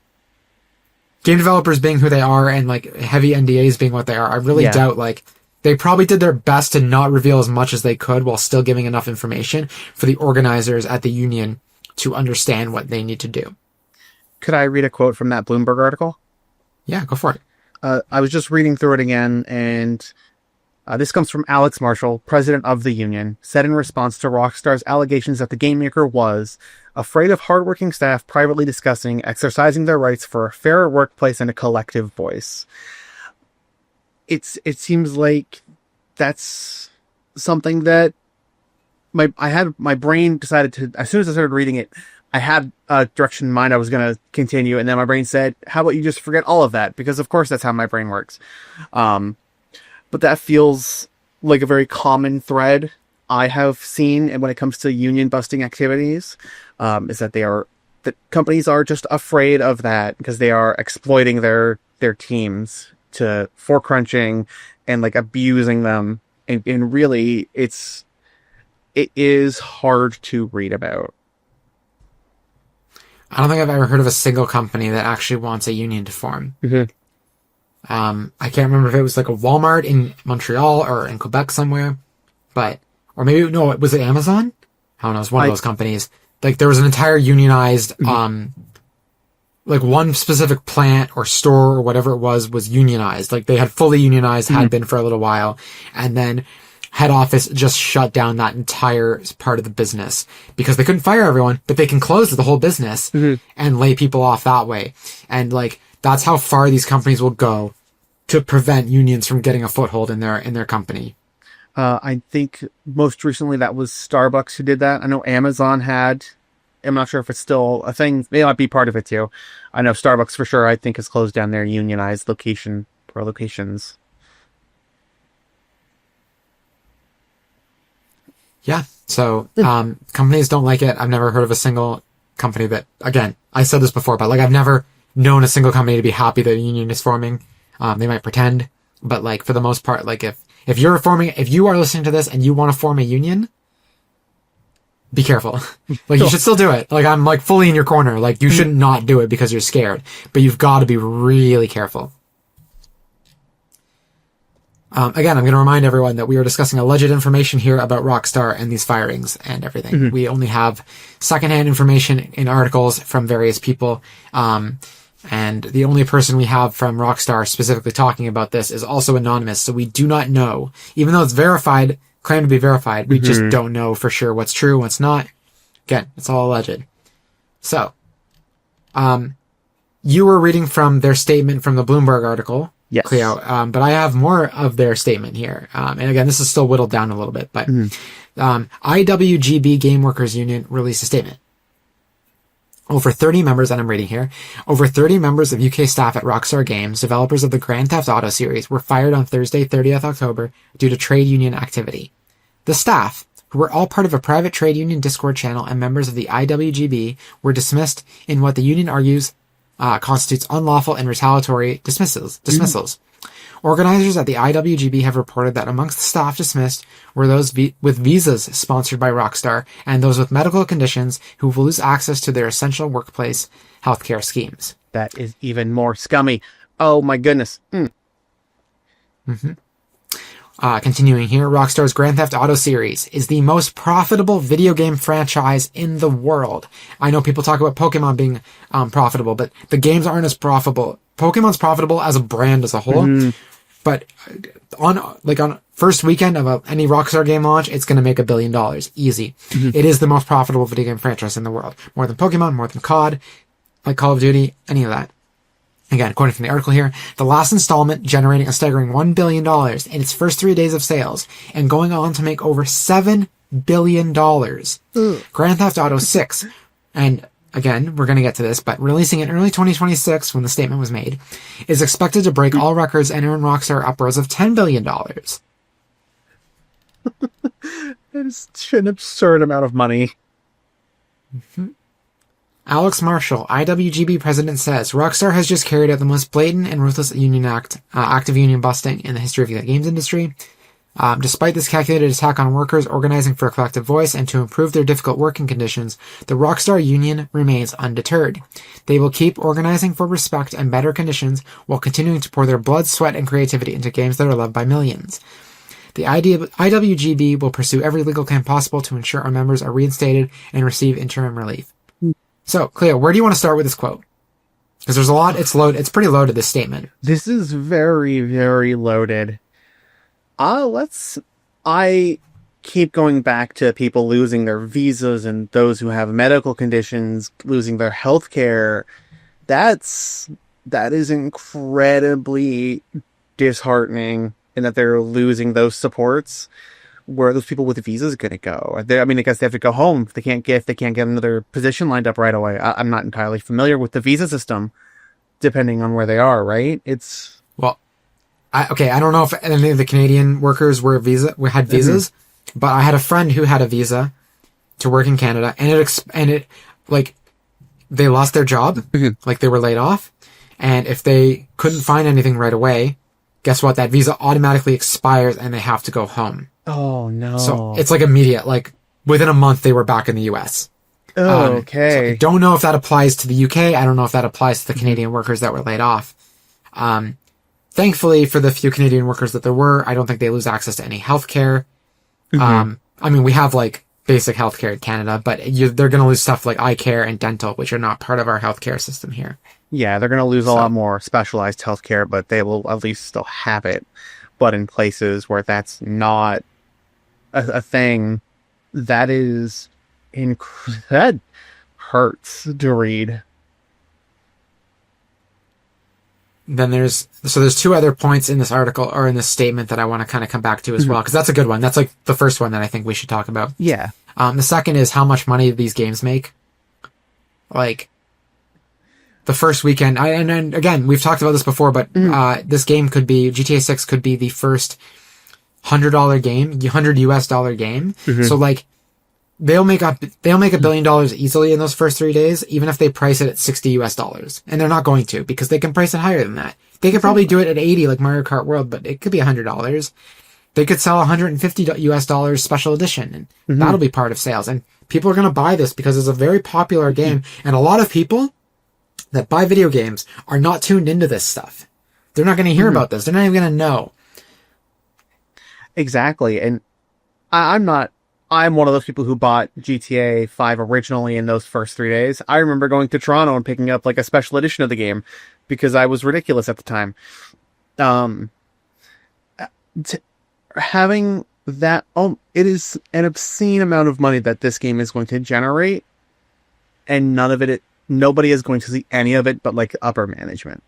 game developers being who they are, and like heavy NDAs being what they are, I really doubt like they probably did their best to not reveal as much as they could while still giving enough information for the organizers at the union to understand what they need to do. Could I read a quote from that Bloomberg article? Yeah, go for it. I was just reading through it again, and this comes from Alex Marshall, president of the union, said in response to Rockstar's allegations that the game maker was afraid of hardworking staff privately discussing exercising their rights for a fairer workplace and a collective voice. It seems like that's something that my brain decided to, as soon as I started reading it, I had a direction in mind I was going to continue, and then my brain said, how about you just forget all of that? Because of course that's how my brain works. But that feels like a very common thread I have seen, and when it comes to union busting activities, is that companies are just afraid of that because they are exploiting their teams for crunching and like abusing them. And really it is hard to read about. I don't think I've ever heard of a single company that actually wants a union to form. I can't remember if it was like a Walmart in Montreal or in Quebec somewhere, or maybe, no, was it Amazon? I don't know, it was one of those companies. Like, there was an entire unionized, like one specific plant or store or whatever it was unionized. Like, they had fully unionized, had been for a little while, and then head office just shut down that entire part of the business because they couldn't fire everyone, but they can close the whole business and lay people off that way. And like, that's how far these companies will go to prevent unions from getting a foothold in their company. I think most recently that was Starbucks who did that. I know Amazon had. I'm not sure if it's still a thing. They might be part of it too. I know Starbucks for sure, I think, has closed down their unionized locations. Yeah. So, companies don't like it. I've never heard of a single company that, again, I said this before, but like, I've never known a single company to be happy that a union is forming. They might pretend, but like, for the most part, like, if you are listening to this and you want to form a union, be careful. Like, you should still do it. Like, I'm like fully in your corner. Like, you should not do it because you're scared, but you've got to be really careful. Again, I'm going to remind everyone that we are discussing alleged information here about Rockstar and these firings and everything. We only have secondhand information in articles from various people. And the only person we have from Rockstar specifically talking about this is also anonymous. So we do not know, even though it's verified, claimed to be verified, we just don't know for sure what's true, what's not. Again, it's all alleged. So, you were reading from their statement from the Bloomberg article. Yes. Cleo, but I have more of their statement here. And again, this is still whittled down a little bit, but IWGB Game Workers Union released a statement. Over 30 members, and I'm reading here, over 30 members of UK staff at Rockstar Games, developers of the Grand Theft Auto series, were fired on Thursday, 30th October, due to trade union activity. The staff, who were all part of a private trade union Discord channel and members of the IWGB, were dismissed in what the union argues constitutes unlawful and retaliatory dismissals. Organizers at the IWGB have reported that amongst the staff dismissed were those with visas sponsored by Rockstar and those with medical conditions who will lose access to their essential workplace healthcare schemes. That is even more scummy. Oh my goodness. Continuing here, Rockstar's Grand Theft Auto series is the most profitable video game franchise in the world. I know people talk about Pokemon being profitable, but the games aren't as profitable. Pokemon's profitable as a brand as a whole, but on first weekend of any Rockstar game launch, it's going to make $1 billion. Easy. It is the most profitable video game franchise in the world. More than Pokemon, more than COD, like Call of Duty, any of that. Again, according to the article here, the last installment generating a staggering $1 billion in its first 3 days of sales and going on to make over $7 billion. Grand Theft Auto 6, and again, we're going to get to this, but releasing in early 2026 when the statement was made, is expected to break all records and earn Rockstar upwards of $10 billion. That is an absurd amount of money. Alex Marshall, IWGB president, says Rockstar has just carried out the most blatant and ruthless act of union busting in the history of the games industry. Despite this calculated attack on workers organizing for a collective voice and to improve their difficult working conditions, the Rockstar Union remains undeterred. They will keep organizing for respect and better conditions while continuing to pour their blood, sweat, and creativity into games that are loved by millions. The IWGB will pursue every legal claim possible to ensure our members are reinstated and receive interim relief. So, Cleo, where do you want to start with this quote? Because there's a lot, it's pretty loaded, this statement. This is very, very loaded. I keep going back to people losing their visas and those who have medical conditions losing their health care. That is incredibly disheartening in that they're losing those supports. Where are those people with visas going to go? I guess they have to go home if they can't get another position lined up right away. I'm not entirely familiar with the visa system, depending on where they are. Right? I don't know if any of the Canadian workers had visas, but I had a friend who had a visa to work in Canada, and they lost their job, like they were laid off, and if they couldn't find anything right away, guess what? That visa automatically expires, and they have to go home. Oh, no. So it's immediate. Within a month, they were back in the US. Oh, okay. So I don't know if that applies to the UK. I don't know if that applies to the Canadian workers that were laid off. Thankfully, for the few Canadian workers that there were, I don't think they lose access to any healthcare. We have basic healthcare in Canada, but they're going to lose stuff like eye care and dental, which are not part of our healthcare system here. Yeah, they're going to lose a lot more specialized healthcare, but they will at least still have it. But in places where that's not a thing, that hurts to read. Then there's two other points in this article or in this statement that I want to kind of come back to as well, because that's a good one. That's the first one that I think we should talk about. Yeah. The second is how much money these games make. The first weekend, and again, we've talked about this before, but this game could be, GTA 6 could be the first $100 game, $100 US game. So they'll make $1 billion easily in those first 3 days, even if they price it at $60 US. And they're not going to, because they can price it higher than that. They could probably do it at 80 like Mario Kart World, but it could be $100. They could sell $150 US special edition, and that'll be part of sales. And people are going to buy this because it's a very popular game, and a lot of people that buy video games are not tuned into this stuff. They're not going to hear about this. They're not even going to know. Exactly. And I'm one of those people who bought GTA 5 originally in those first 3 days. I remember going to Toronto and picking up a special edition of the game because I was ridiculous at the time. Having that, it is an obscene amount of money that this game is going to generate, and nobody is going to see any of it but upper management.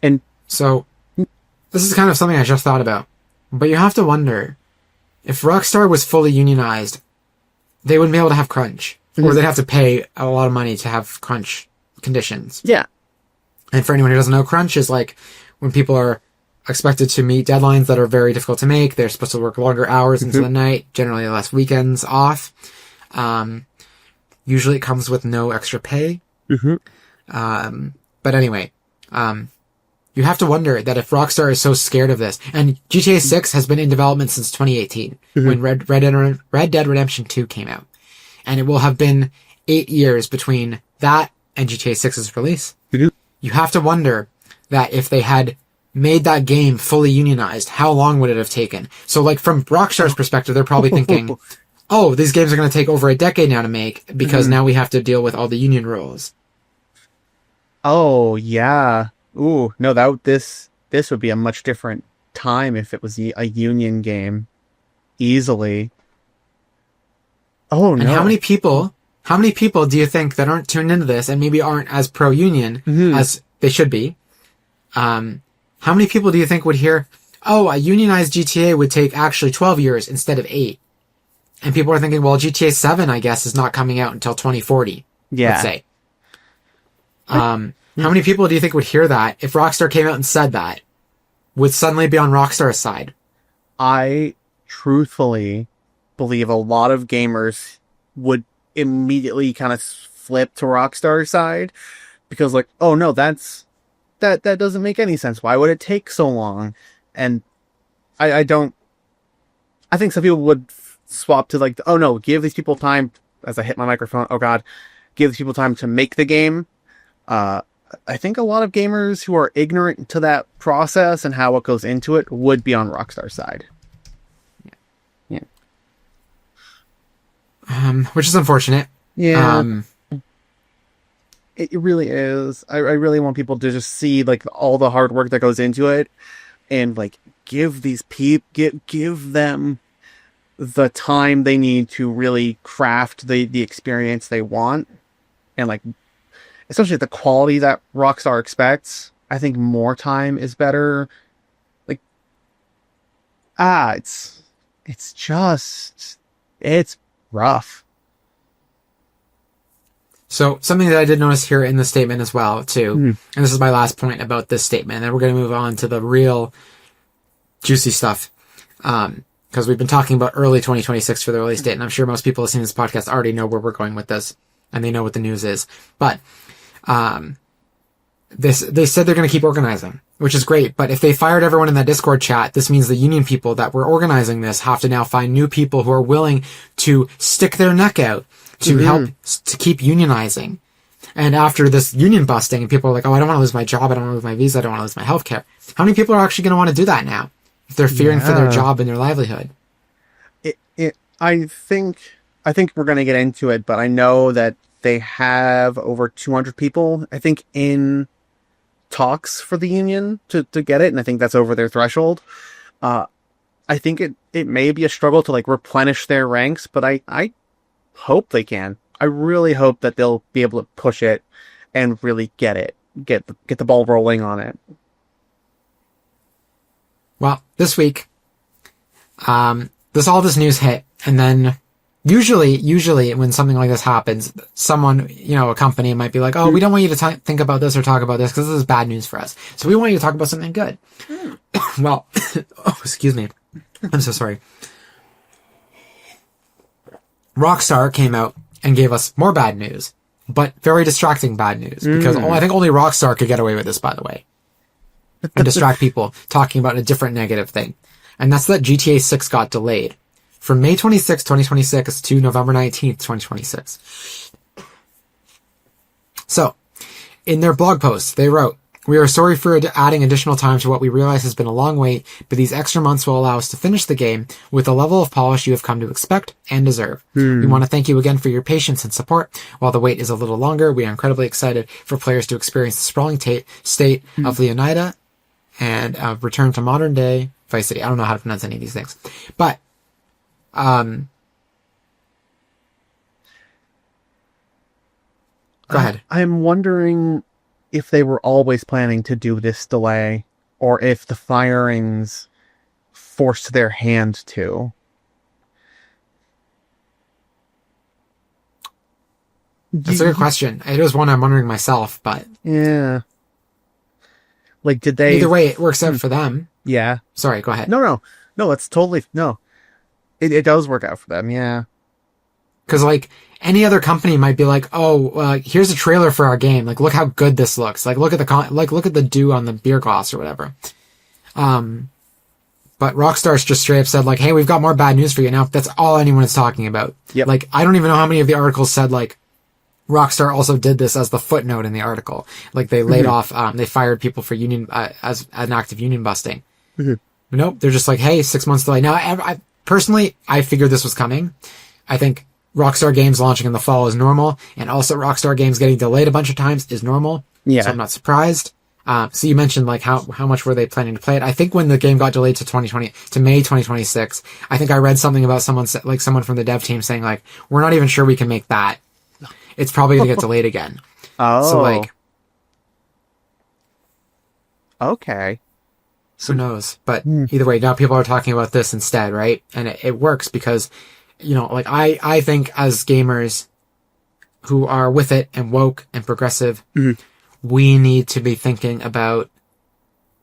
And so this is kind of something I just thought about, but you have to wonder if Rockstar was fully unionized, they wouldn't be able to have crunch, or they'd have to pay a lot of money to have crunch conditions. Yeah. And for anyone who doesn't know, crunch is when people are expected to meet deadlines that are very difficult to make. They're supposed to work longer hours into the night, generally less weekends off. Usually it comes with no extra pay. But anyway, you have to wonder that if Rockstar is so scared of this, and GTA 6 has been in development since 2018, when Red Dead Redemption 2 came out. And it will have been 8 years between that and GTA 6's release. You have to wonder that if they had made that game fully unionized, how long would it have taken? So, like, from Rockstar's perspective, they're probably thinking, oh, these games are going to take over a decade now to make, because now we have to deal with all the union rules. Oh, yeah. Ooh, no, this would be a much different time if it was a union game. Easily. Oh, no. And how many people do you think that aren't tuned into this and maybe aren't as pro-union as they should be? How many people do you think would hear, oh, a unionized GTA would take actually 12 years instead of 8? And people are thinking, well, GTA 7, I guess, is not coming out until 2040, let's say. How many people do you think would hear that if Rockstar came out and said that, would suddenly be on Rockstar's side? I truthfully believe a lot of gamers would immediately kind of flip to Rockstar's side because, like, oh no, that doesn't make any sense. Why would it take so long? And I think some people would swap to like, oh no, give these people time. As I hit my microphone, oh god, give these people time to make the game. I think a lot of gamers who are ignorant to that process and how it goes into it would be on Rockstar's side. Yeah. Which is unfortunate. Yeah. It really is. I really want people to just see like all the hard work that goes into it and like give these give them the time they need to really craft the experience they want, and like especially the quality that Rockstar expects. I think more time is better. Like, it's rough. So something that I did notice here in the statement as well, too, and this is my last point about this statement, and then we're going to move on to the real juicy stuff, because we've been talking about early 2026 for the release date, and I'm sure most people listening to this podcast already know where we're going with this, and they know what the news is. But they said they're going to keep organizing, which is great. But if they fired everyone in that Discord chat, this means the union people that were organizing this have to now find new people who are willing to stick their neck out to help to keep unionizing. And after this union busting, and people are like, oh, I don't want to lose my job, I don't want to lose my visa, I don't want to lose my healthcare. How many people are actually going to want to do that now if they're fearing for their job and their livelihood? I think we're going to get into it, but I know that they have over 200 people, I think, in talks for the union to get it, and I think that's over their threshold. I think it may be a struggle to like replenish their ranks, but I hope they can. I really hope that they'll be able to push it and really get the ball rolling on it. Well, this week, all this news hit, and then usually when something like this happens, someone, a company might be like, oh, we don't want you to think about this or talk about this because this is bad news for us. So we want you to talk about something good. Well, oh, excuse me. I'm so sorry. Rockstar came out and gave us more bad news, but very distracting bad news, because I think only Rockstar could get away with this, by the way, and distract people talking about a different negative thing. And that's that GTA 6 got delayed from May 26, 2026 to November 19th, 2026. So, in their blog post, they wrote, we are sorry for adding additional time to what we realize has been a long wait, but these extra months will allow us to finish the game with the level of polish you have come to expect and deserve. We want to thank you again for your patience and support. While the wait is a little longer, we are incredibly excited for players to experience the sprawling state of Leonida and return to modern day Vice City. I don't know how to pronounce any of these things, but go ahead. I'm wondering if they were always planning to do this delay, or if the firings forced their hand to. That's a good question. It is one I'm wondering myself, but yeah. Like, did they... Either way, it works out for them. Yeah. Sorry, go ahead. No, it's totally... No. It does work out for them, yeah. Because, like, any other company might be like, oh, here's a trailer for our game. Like, look how good this looks. Like, look at look at the dew on the beer glass or whatever. But Rockstar's just straight up said, like, hey, we've got more bad news for you now. That's all anyone is talking about. Yep. Like, I don't even know how many of the articles said, like, Rockstar also did this as the footnote in the article. Like, they laid off, they fired people for union, as an act of union busting. Nope. They're just like, hey, 6 months delay. Now, I personally, I figured this was coming. I think Rockstar games launching in the fall is normal. And also Rockstar games getting delayed a bunch of times is normal. Yeah. So I'm not surprised. So you mentioned, like, how much were they planning to play it? I think when the game got delayed to May 2026, I think I read something about someone from the dev team saying, like, we're not even sure we can make that. It's probably going to get delayed again. Oh. So, like, okay. Who knows? But either way, now people are talking about this instead, right? And it works because, you know, like, I think as gamers who are with it and woke and progressive, we need to be thinking about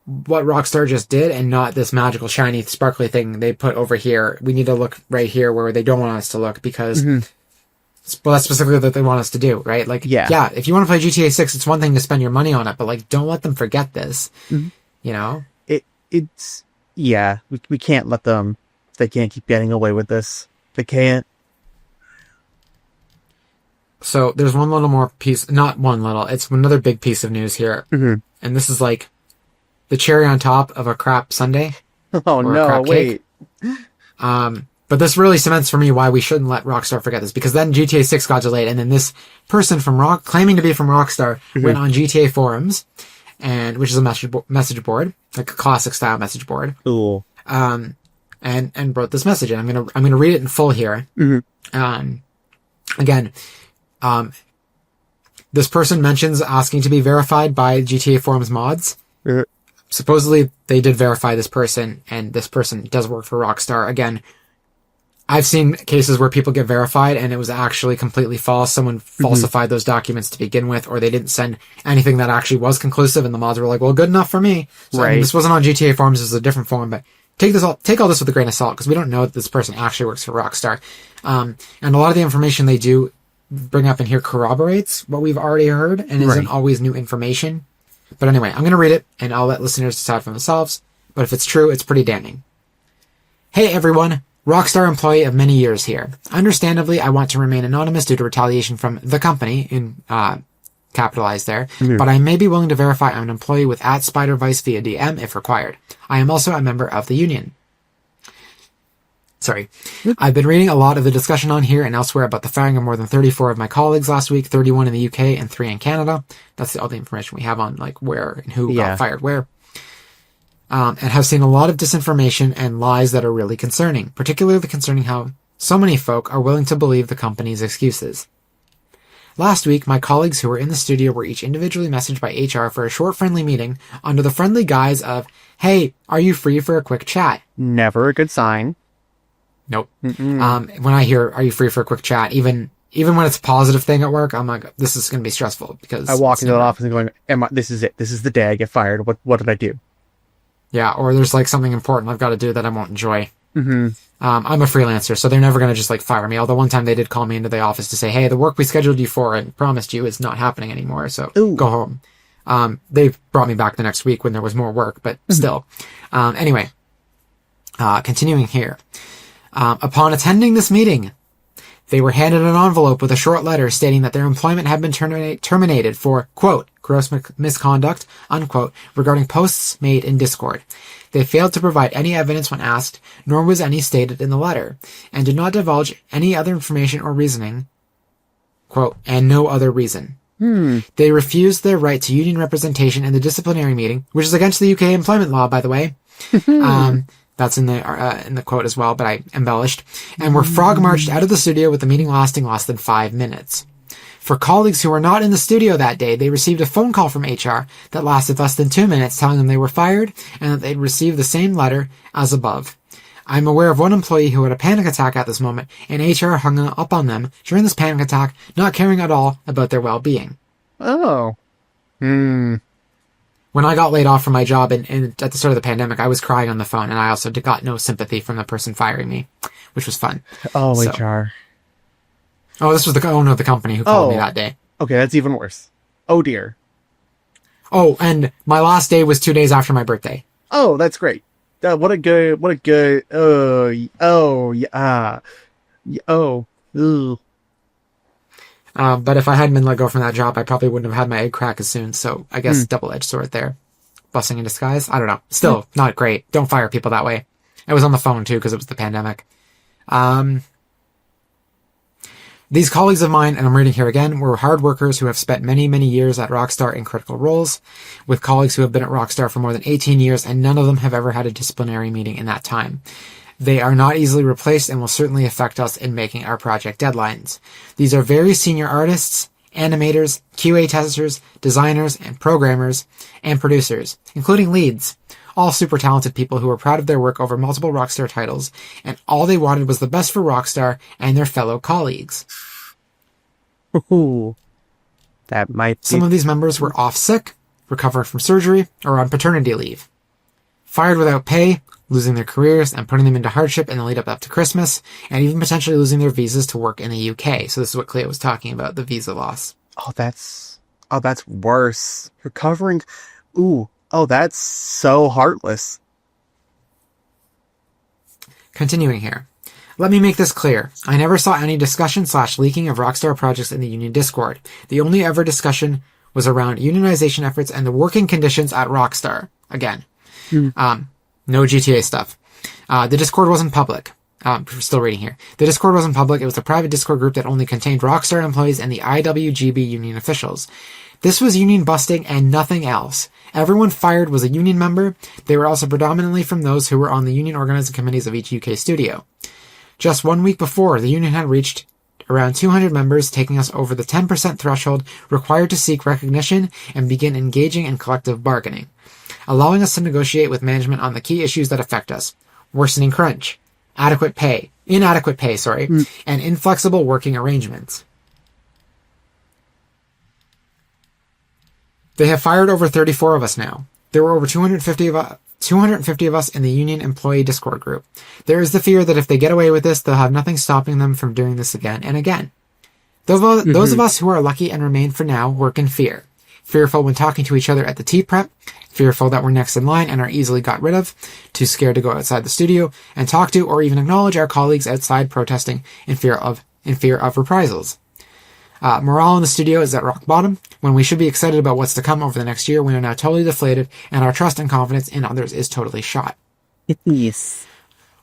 what Rockstar just did and not this magical, shiny, sparkly thing they put over here. We need to look right here where they don't want us to look because, well, that's specifically what they want us to do, right? Like, yeah, if you want to play GTA 6, it's one thing to spend your money on it, but, like, don't let them forget this, you know? It's, yeah, we can't let them, they can't keep getting away with this. They can't. So there's one little more piece, not one little, it's another big piece of news here. And this is like the cherry on top of a crap sundae. Oh no, wait. But this really cements for me why we shouldn't let Rockstar forget this, because then GTA 6 got delayed, and then this person from claiming to be from Rockstar went on GTA forums, and which is a message board, like a classic style message board. Cool. And wrote this message, and I'm gonna read it in full here. Again, this person mentions asking to be verified by GTA forums mods. Supposedly they did verify this person, and this person does work for Rockstar. Again, I've seen cases where people get verified and it was actually completely false. Someone falsified those documents to begin with, or they didn't send anything that actually was conclusive, and the mods were like, well, good enough for me. So, I mean, this wasn't on GTA forums, this was a different forum, but take all this with a grain of salt, because we don't know that this person actually works for Rockstar. And a lot of the information they do bring up in here corroborates what we've already heard and isn't always new information. But anyway, I'm going to read it, and I'll let listeners decide for themselves. But if it's true, it's pretty damning. Hey, everyone. Rockstar employee of many years here. Understandably, I want to remain anonymous due to retaliation from the company, in capitalized there, but I may be willing to verify I'm an employee with @SpiderVice via DM if required. I am also a member of the union. Sorry. I've been reading a lot of the discussion on here and elsewhere about the firing of more than 34 of my colleagues last week, 31 in the UK and 3 in Canada. That's all the information we have on, like, where and who got fired where. And have seen a lot of disinformation and lies that are really concerning, particularly concerning how so many folk are willing to believe the company's excuses. Last week, my colleagues who were in the studio were each individually messaged by HR for a short friendly meeting under the friendly guise of, hey, are you free for a quick chat? Never a good sign. Nope. When I hear, are you free for a quick chat, even when it's a positive thing at work, I'm like, this is going to be stressful, because I walk into the office and going, this is it. This is the day I get fired. What did I do? Yeah, or there's, like, something important I've got to do that I won't enjoy. I'm a freelancer, so they're never going to just, like, fire me. Although one time they did call me into the office to say, hey, the work we scheduled you for and promised you is not happening anymore, so go home. They brought me back the next week when there was more work, but still. Anyway, continuing here. Upon attending this meeting, they were handed an envelope with a short letter stating that their employment had been terminated for, quote, gross misconduct, unquote, regarding posts made in Discord. They failed to provide any evidence when asked, nor was any stated in the letter, and did not divulge any other information or reasoning, quote, and no other reason. They refused their right to union representation in the disciplinary meeting, which is against the UK employment law, by the way. That's in the quote as well, but I embellished. And were frog-marched out of the studio with the meeting lasting less than 5 minutes. For colleagues who were not in the studio that day, they received a phone call from HR that lasted less than 2 minutes telling them they were fired and that they'd received the same letter as above. I'm aware of one employee who had a panic attack at this moment, and HR hung up on them during this panic attack, not caring at all about their well-being. Oh. When I got laid off from my job at the start of the pandemic, I was crying on the phone, and I also got no sympathy from the person firing me, which was fun. Oh, so, HR. Oh, this was the owner of the company who called me that day. Okay, that's even worse. Oh dear. Oh, and my last day was 2 days after my birthday. Oh, that's great. What a good, ugh. But if I hadn't been let go from that job, I probably wouldn't have had my egg crack as soon. So I guess double-edged sword there. Blessing in disguise. I don't know. Still not great. Don't fire people that way. I was on the phone too because it was the pandemic. These colleagues of mine, and I'm reading here again, were hard workers who have spent many, many years at Rockstar in critical roles, with colleagues who have been at Rockstar for more than 18 years, and none of them have ever had a disciplinary meeting in that time. They are not easily replaced and will certainly affect us in making our project deadlines. These are very senior artists, animators, QA testers, designers, and programmers, and producers, including leads. All super talented people who were proud of their work over multiple Rockstar titles, and all they wanted was the best for Rockstar and their fellow colleagues. Ooh, that might be... Some of these members were off sick, recovering from surgery, or on paternity leave. Fired without pay, losing their careers and putting them into hardship in the lead up to Christmas, and even potentially losing their visas to work in the UK. So this is what Cleo was talking about, the visa loss. Oh, that's worse. Recovering... Ooh. Oh, that's so heartless. Continuing here. Let me make this clear. I never saw any discussion/leaking of Rockstar projects in the Union Discord. The only ever discussion was around unionization efforts and the working conditions at Rockstar. Again. No GTA stuff. The Discord wasn't public. Still reading here. The Discord wasn't public. It was a private Discord group that only contained Rockstar employees and the IWGB union officials. This was union busting and nothing else. Everyone fired was a union member. They were also predominantly from those who were on the union organizing committees of each UK studio. Just 1 week before, the union had reached around 200 members, taking us over the 10% threshold required to seek recognition and begin engaging in collective bargaining, allowing us to negotiate with management on the key issues that affect us: worsening crunch, inadequate pay, and inflexible working arrangements. They have fired over 34 of us now. There were over 250 of us in the union employee Discord group. There is the fear that if they get away with this, they'll have nothing stopping them from doing this again and again. Those of us who are lucky and remain for now work in fear. Fearful when talking to each other at the tea prep, fearful that we're next in line and are easily got rid of, too scared to go outside the studio and talk to or even acknowledge our colleagues outside protesting in fear of reprisals. Morale in the studio is at rock bottom. When we should be excited about what's to come over the next year, we are now totally deflated, and our trust and confidence in others is totally shot. Yes.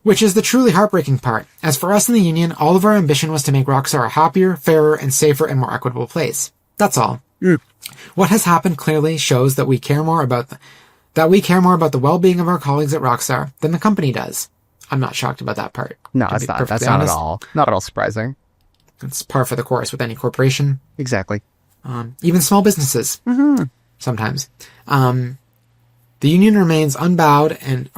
Which is the truly heartbreaking part. As for us in the union, all of our ambition was to make Rockstar a happier, fairer, and safer and more equitable place. That's all. What has happened clearly shows that we care more about the well-being of our colleagues at Rockstar than the company does. I'm not shocked about that part. No, it's not. That's not at all surprising. It's par for the course with any corporation. Exactly. Even small businesses. Sometimes. The union remains unbowed and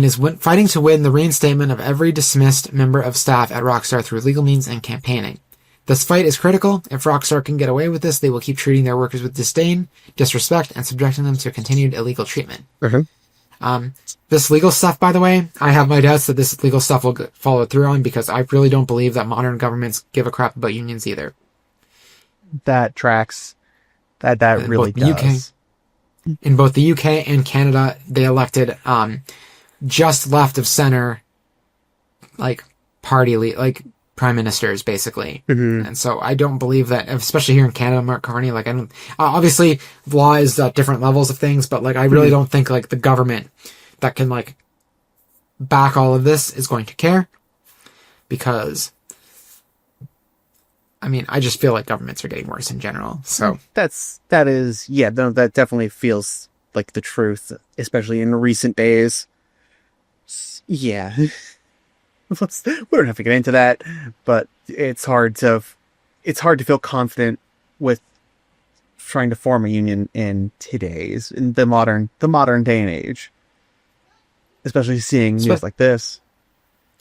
is fighting to win the reinstatement of every dismissed member of staff at Rockstar through legal means and campaigning. This fight is critical. If Rockstar can get away with this, they will keep treating their workers with disdain, disrespect, and subjecting them to continued illegal treatment. This legal stuff, by the way, I have my doubts that this legal stuff will get followed through on because I really don't believe that modern governments give a crap about unions either. That tracks. That really does. In both the UK and Canada, they elected just left of center, prime ministers, basically. And so I don't believe that, especially here in Canada, Mark Carney, I don't, obviously law is at different levels of things, but I really don't think the government that can back all of this is going to care, because I just feel like governments are getting worse in general. So that definitely feels like the truth, especially in recent days. Yeah. We don't have to get into that, but it's hard to feel confident with trying to form a union in the modern day and age, especially seeing news like this.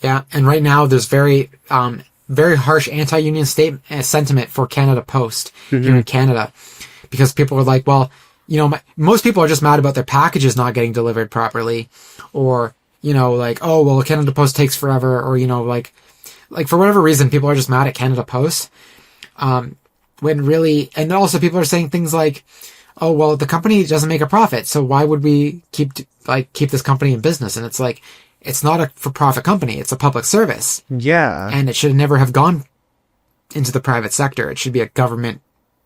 Yeah, and right now there's very harsh anti-union sentiment for Canada Post here in Canada, because people are like, well, most people are just mad about their packages not getting delivered properly, or oh, well, Canada Post takes forever, or, like for whatever reason, people are just mad at Canada Post. When really, and also people are saying things like, oh, well, the company doesn't make a profit, so why would we keep this company in business? And it's like, it's not a for-profit company. It's a public service. Yeah. And it should never have gone into the private sector. It should be a government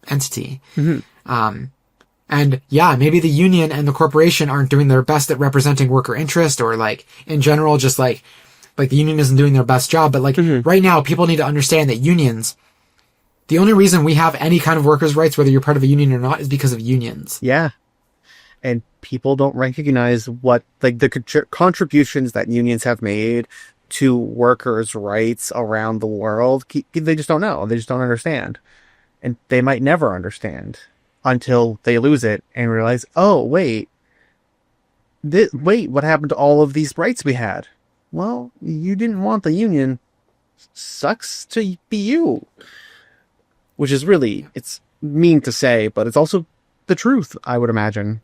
entity. And yeah, maybe the union and the corporation aren't doing their best at representing worker interest, or like in general, just like the union isn't doing their best job. But like right now, people need to understand that unions, the only reason we have any kind of workers' rights, whether you're part of a union or not, is because of unions. Yeah. And people don't recognize what, like, the contributions that unions have made to workers' rights around the world. They just don't know. They just don't understand. And they might never understand until they lose it and realize, oh, wait, what happened to all of these rights we had? Well, you didn't want the union. Sucks to be you. Which is really, it's mean to say, but it's also the truth, I would imagine.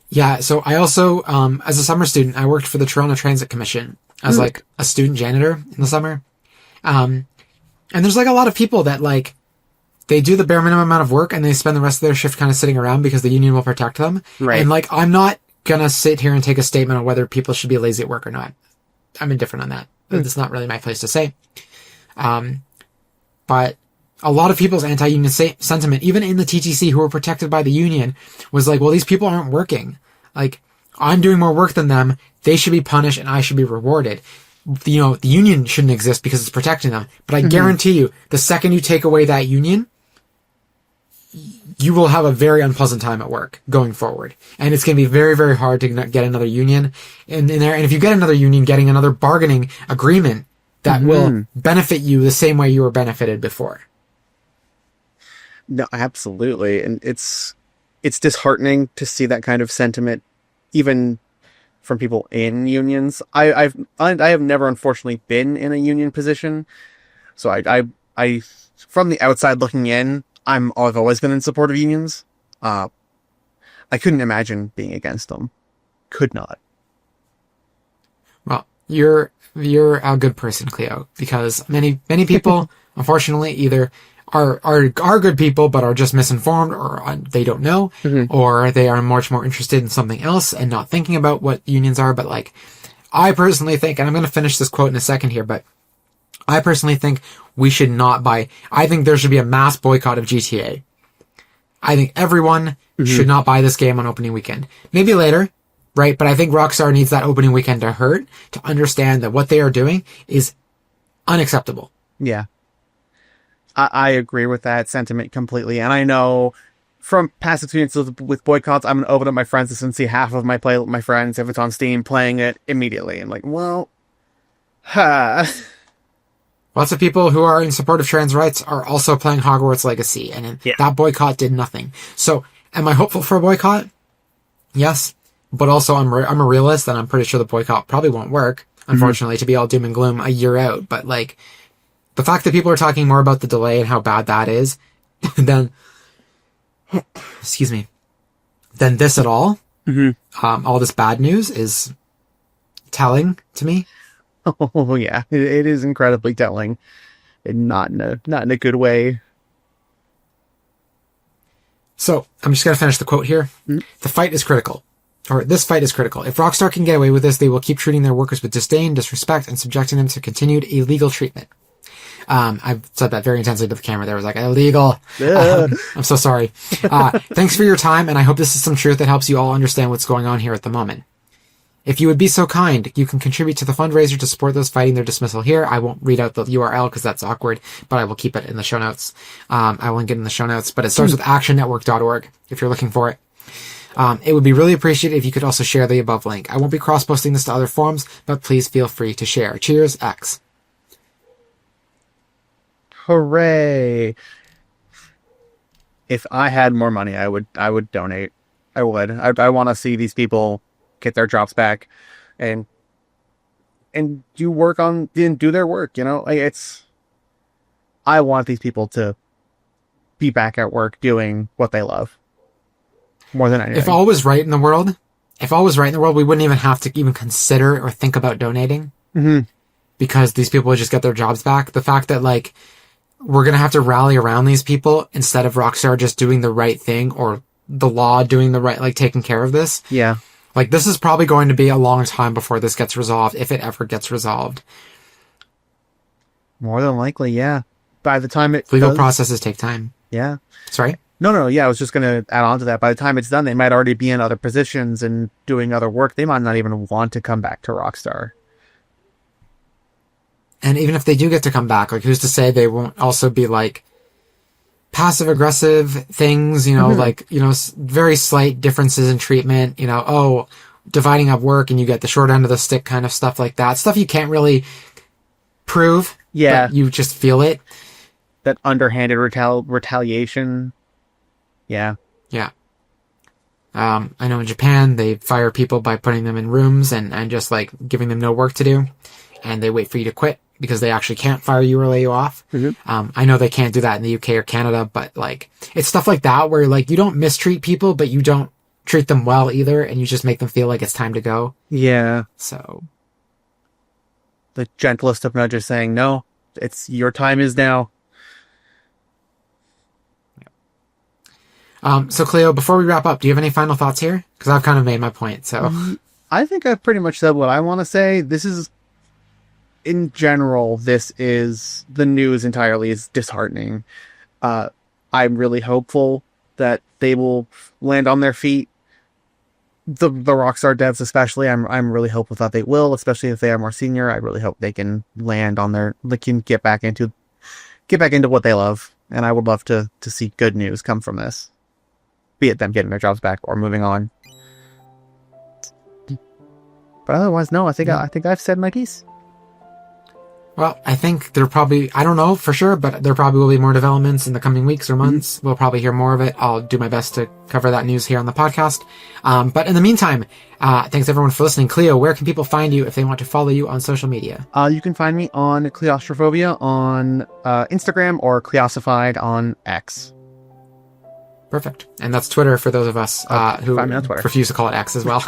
Yeah, so I also, as a summer student, I worked for the Toronto Transit Commission as like a student janitor in the summer. And there's like a lot of people that like, they do the bare minimum amount of work and they spend the rest of their shift kind of sitting around because the union will protect them. Right. And like, I'm not gonna sit here and take a statement on whether people should be lazy at work or not. I'm indifferent on that. It's not really my place to say. But a lot of people's anti-union sentiment, even in the TTC who were protected by the union, was like, well, these people aren't working. Like, I'm doing more work than them. They should be punished and I should be rewarded. You know, the union shouldn't exist because it's protecting them. But I guarantee you, the second you take away that union, you will have a very unpleasant time at work going forward. And it's going to be very, very hard to get another union in there. And if you get another union, getting another bargaining agreement that will benefit you the same way you were benefited before. No, absolutely. And it's disheartening to see that kind of sentiment, even from people in unions. I have never, unfortunately, been in a union position. So I from the outside looking in, I've always been in support of unions. I couldn't imagine being against them. Could not. Well, you're a good person, Cleo, because many people, unfortunately, either are good people but are just misinformed, or they don't know, or they are much more interested in something else and not thinking about what unions are. But like, I personally think, and I'm going to finish this quote in a second here, but I personally think we should not buy. I think there should be a mass boycott of GTA. I think everyone should not buy this game on opening weekend. Maybe later, right? But I think Rockstar needs that opening weekend to hurt, to understand that what they are doing is unacceptable. Yeah. I agree with that sentiment completely. And I know from past experiences with boycotts, I'm going to open up my friends list and see half of my friends, if it's on Steam, playing it immediately. And like, well, Lots of people who are in support of trans rights are also playing Hogwarts Legacy, and that boycott did nothing. So, am I hopeful for a boycott? Yes. But also, I'm a realist, and I'm pretty sure the boycott probably won't work, unfortunately, to be all doom and gloom a year out. But like, the fact that people are talking more about the delay and how bad that is than, than this at all, all this bad news is telling to me. Oh yeah, it is incredibly telling, and not in a good way. So I'm just gonna finish the quote here. The fight is critical. Or this fight is critical. If Rockstar can get away with this, they will keep treating their workers with disdain, disrespect, and subjecting them to continued illegal treatment. I've said that very intensely to the camera. There was like, illegal. I'm so sorry. Thanks for your time, and I hope this is some truth that helps you all understand what's going on here at the moment. If you would be so kind, you can contribute to the fundraiser to support those fighting their dismissal here. I won't read out the URL because that's awkward, but I will keep it in the show notes. I will link it in the show notes, but it starts with actionnetwork.org if you're looking for it. It would be really appreciated if you could also share the above link. I won't be cross-posting this to other forums, but please feel free to share. Cheers, X. Hooray! If I had more money, I would donate. I would. I want to see these people get their jobs back, and do their work. You know, like I want these people to be back at work doing what they love more than anything. If all was right in the world, we wouldn't even have to even consider or think about donating. because these people would just get their jobs back. The fact that, like, we're going to have to rally around these people instead of Rockstar just doing the right thing, or the law doing the right, like, taking care of this. Yeah. Like, this is probably going to be a long time before this gets resolved, if it ever gets resolved. More than likely, yeah. By the time Legal processes take time. Yeah. Sorry? No, yeah, I was just going to add on to that. By the time it's done, they might already be in other positions and doing other work. They might not even want to come back to Rockstar. And even if they do get to come back, like, who's to say they won't also be, like, passive-aggressive things, you know, like, you know, very slight differences in treatment, you know, dividing up work and you get the short end of the stick kind of stuff like that. Stuff you can't really prove. Yeah. But you just feel it. That underhanded retaliation. Yeah. Yeah. I know in Japan, they fire people by putting them in rooms and just, like, giving them no work to do. And they wait for you to quit because they actually can't fire you or lay you off. I know they can't do that in the UK or Canada, but, like, it's stuff like that where, like, you don't mistreat people, but you don't treat them well either, and you just make them feel like it's time to go. Yeah. So. The gentlest of nudges saying, no, it's your time is now. So Cleo, before we wrap up, do you have any final thoughts here? Because I've kind of made my point, so. I think I've pretty much said what I want to say. This is, in general, the news entirely is disheartening. I'm really hopeful that they will land on their feet. The Rockstar devs especially, I'm really hopeful that they will, especially if they are more senior. I really hope they can land on they can get back into what they love. And I would love to see good news come from this. Be it them getting their jobs back or moving on. But otherwise, no, I think I've said my piece. Well, I think I don't know for sure, but there probably will be more developments in the coming weeks or months. We'll probably hear more of it. I'll do my best to cover that news here on the podcast. But in the meantime, thanks everyone for listening. Cleo, where can people find you if they want to follow you on social media? You can find me on Cleostrophobia on Instagram or Cleosified on X. Perfect. And that's Twitter for those of us who refuse to call it X as well.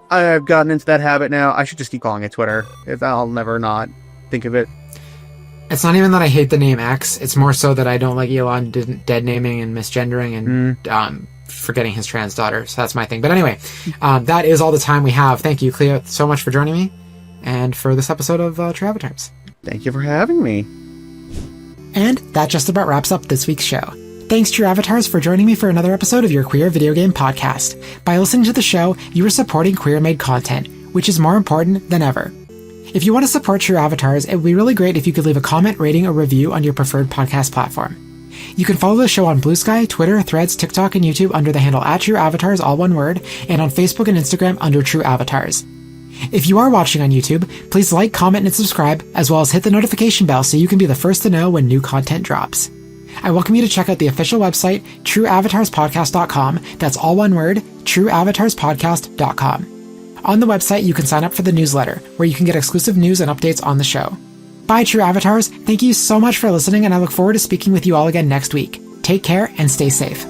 I've gotten into that habit now. I should just keep calling it Twitter. I'll never not think of it. It's not even that I hate the name X. It's more so that I don't like Elon dead naming and misgendering and forgetting his trans daughter. So that's my thing. But anyway, that is all the time we have. Thank you, Cleo, so much for joining me and for this episode of True Avatars. Thank you for having me. And that just about wraps up this week's show. Thanks, True Avatars, for joining me for another episode of your queer video game podcast. By listening to the show, you are supporting queer-made content, which is more important than ever. If you want to support True Avatars, it would be really great if you could leave a comment, rating, or review on your preferred podcast platform. You can follow the show on Blue Sky, Twitter, Threads, TikTok, and YouTube under the handle @TrueAvatars, all one word, and on Facebook and Instagram under True Avatars. If you are watching on YouTube, please like, comment, and subscribe, as well as hit the notification bell so you can be the first to know when new content drops. I welcome you to check out the official website, trueavatarspodcast.com. That's all one word, trueavatarspodcast.com. On the website, you can sign up for the newsletter, where you can get exclusive news and updates on the show. Bye, True Avatars. Thank you so much for listening, and I look forward to speaking with you all again next week. Take care and stay safe.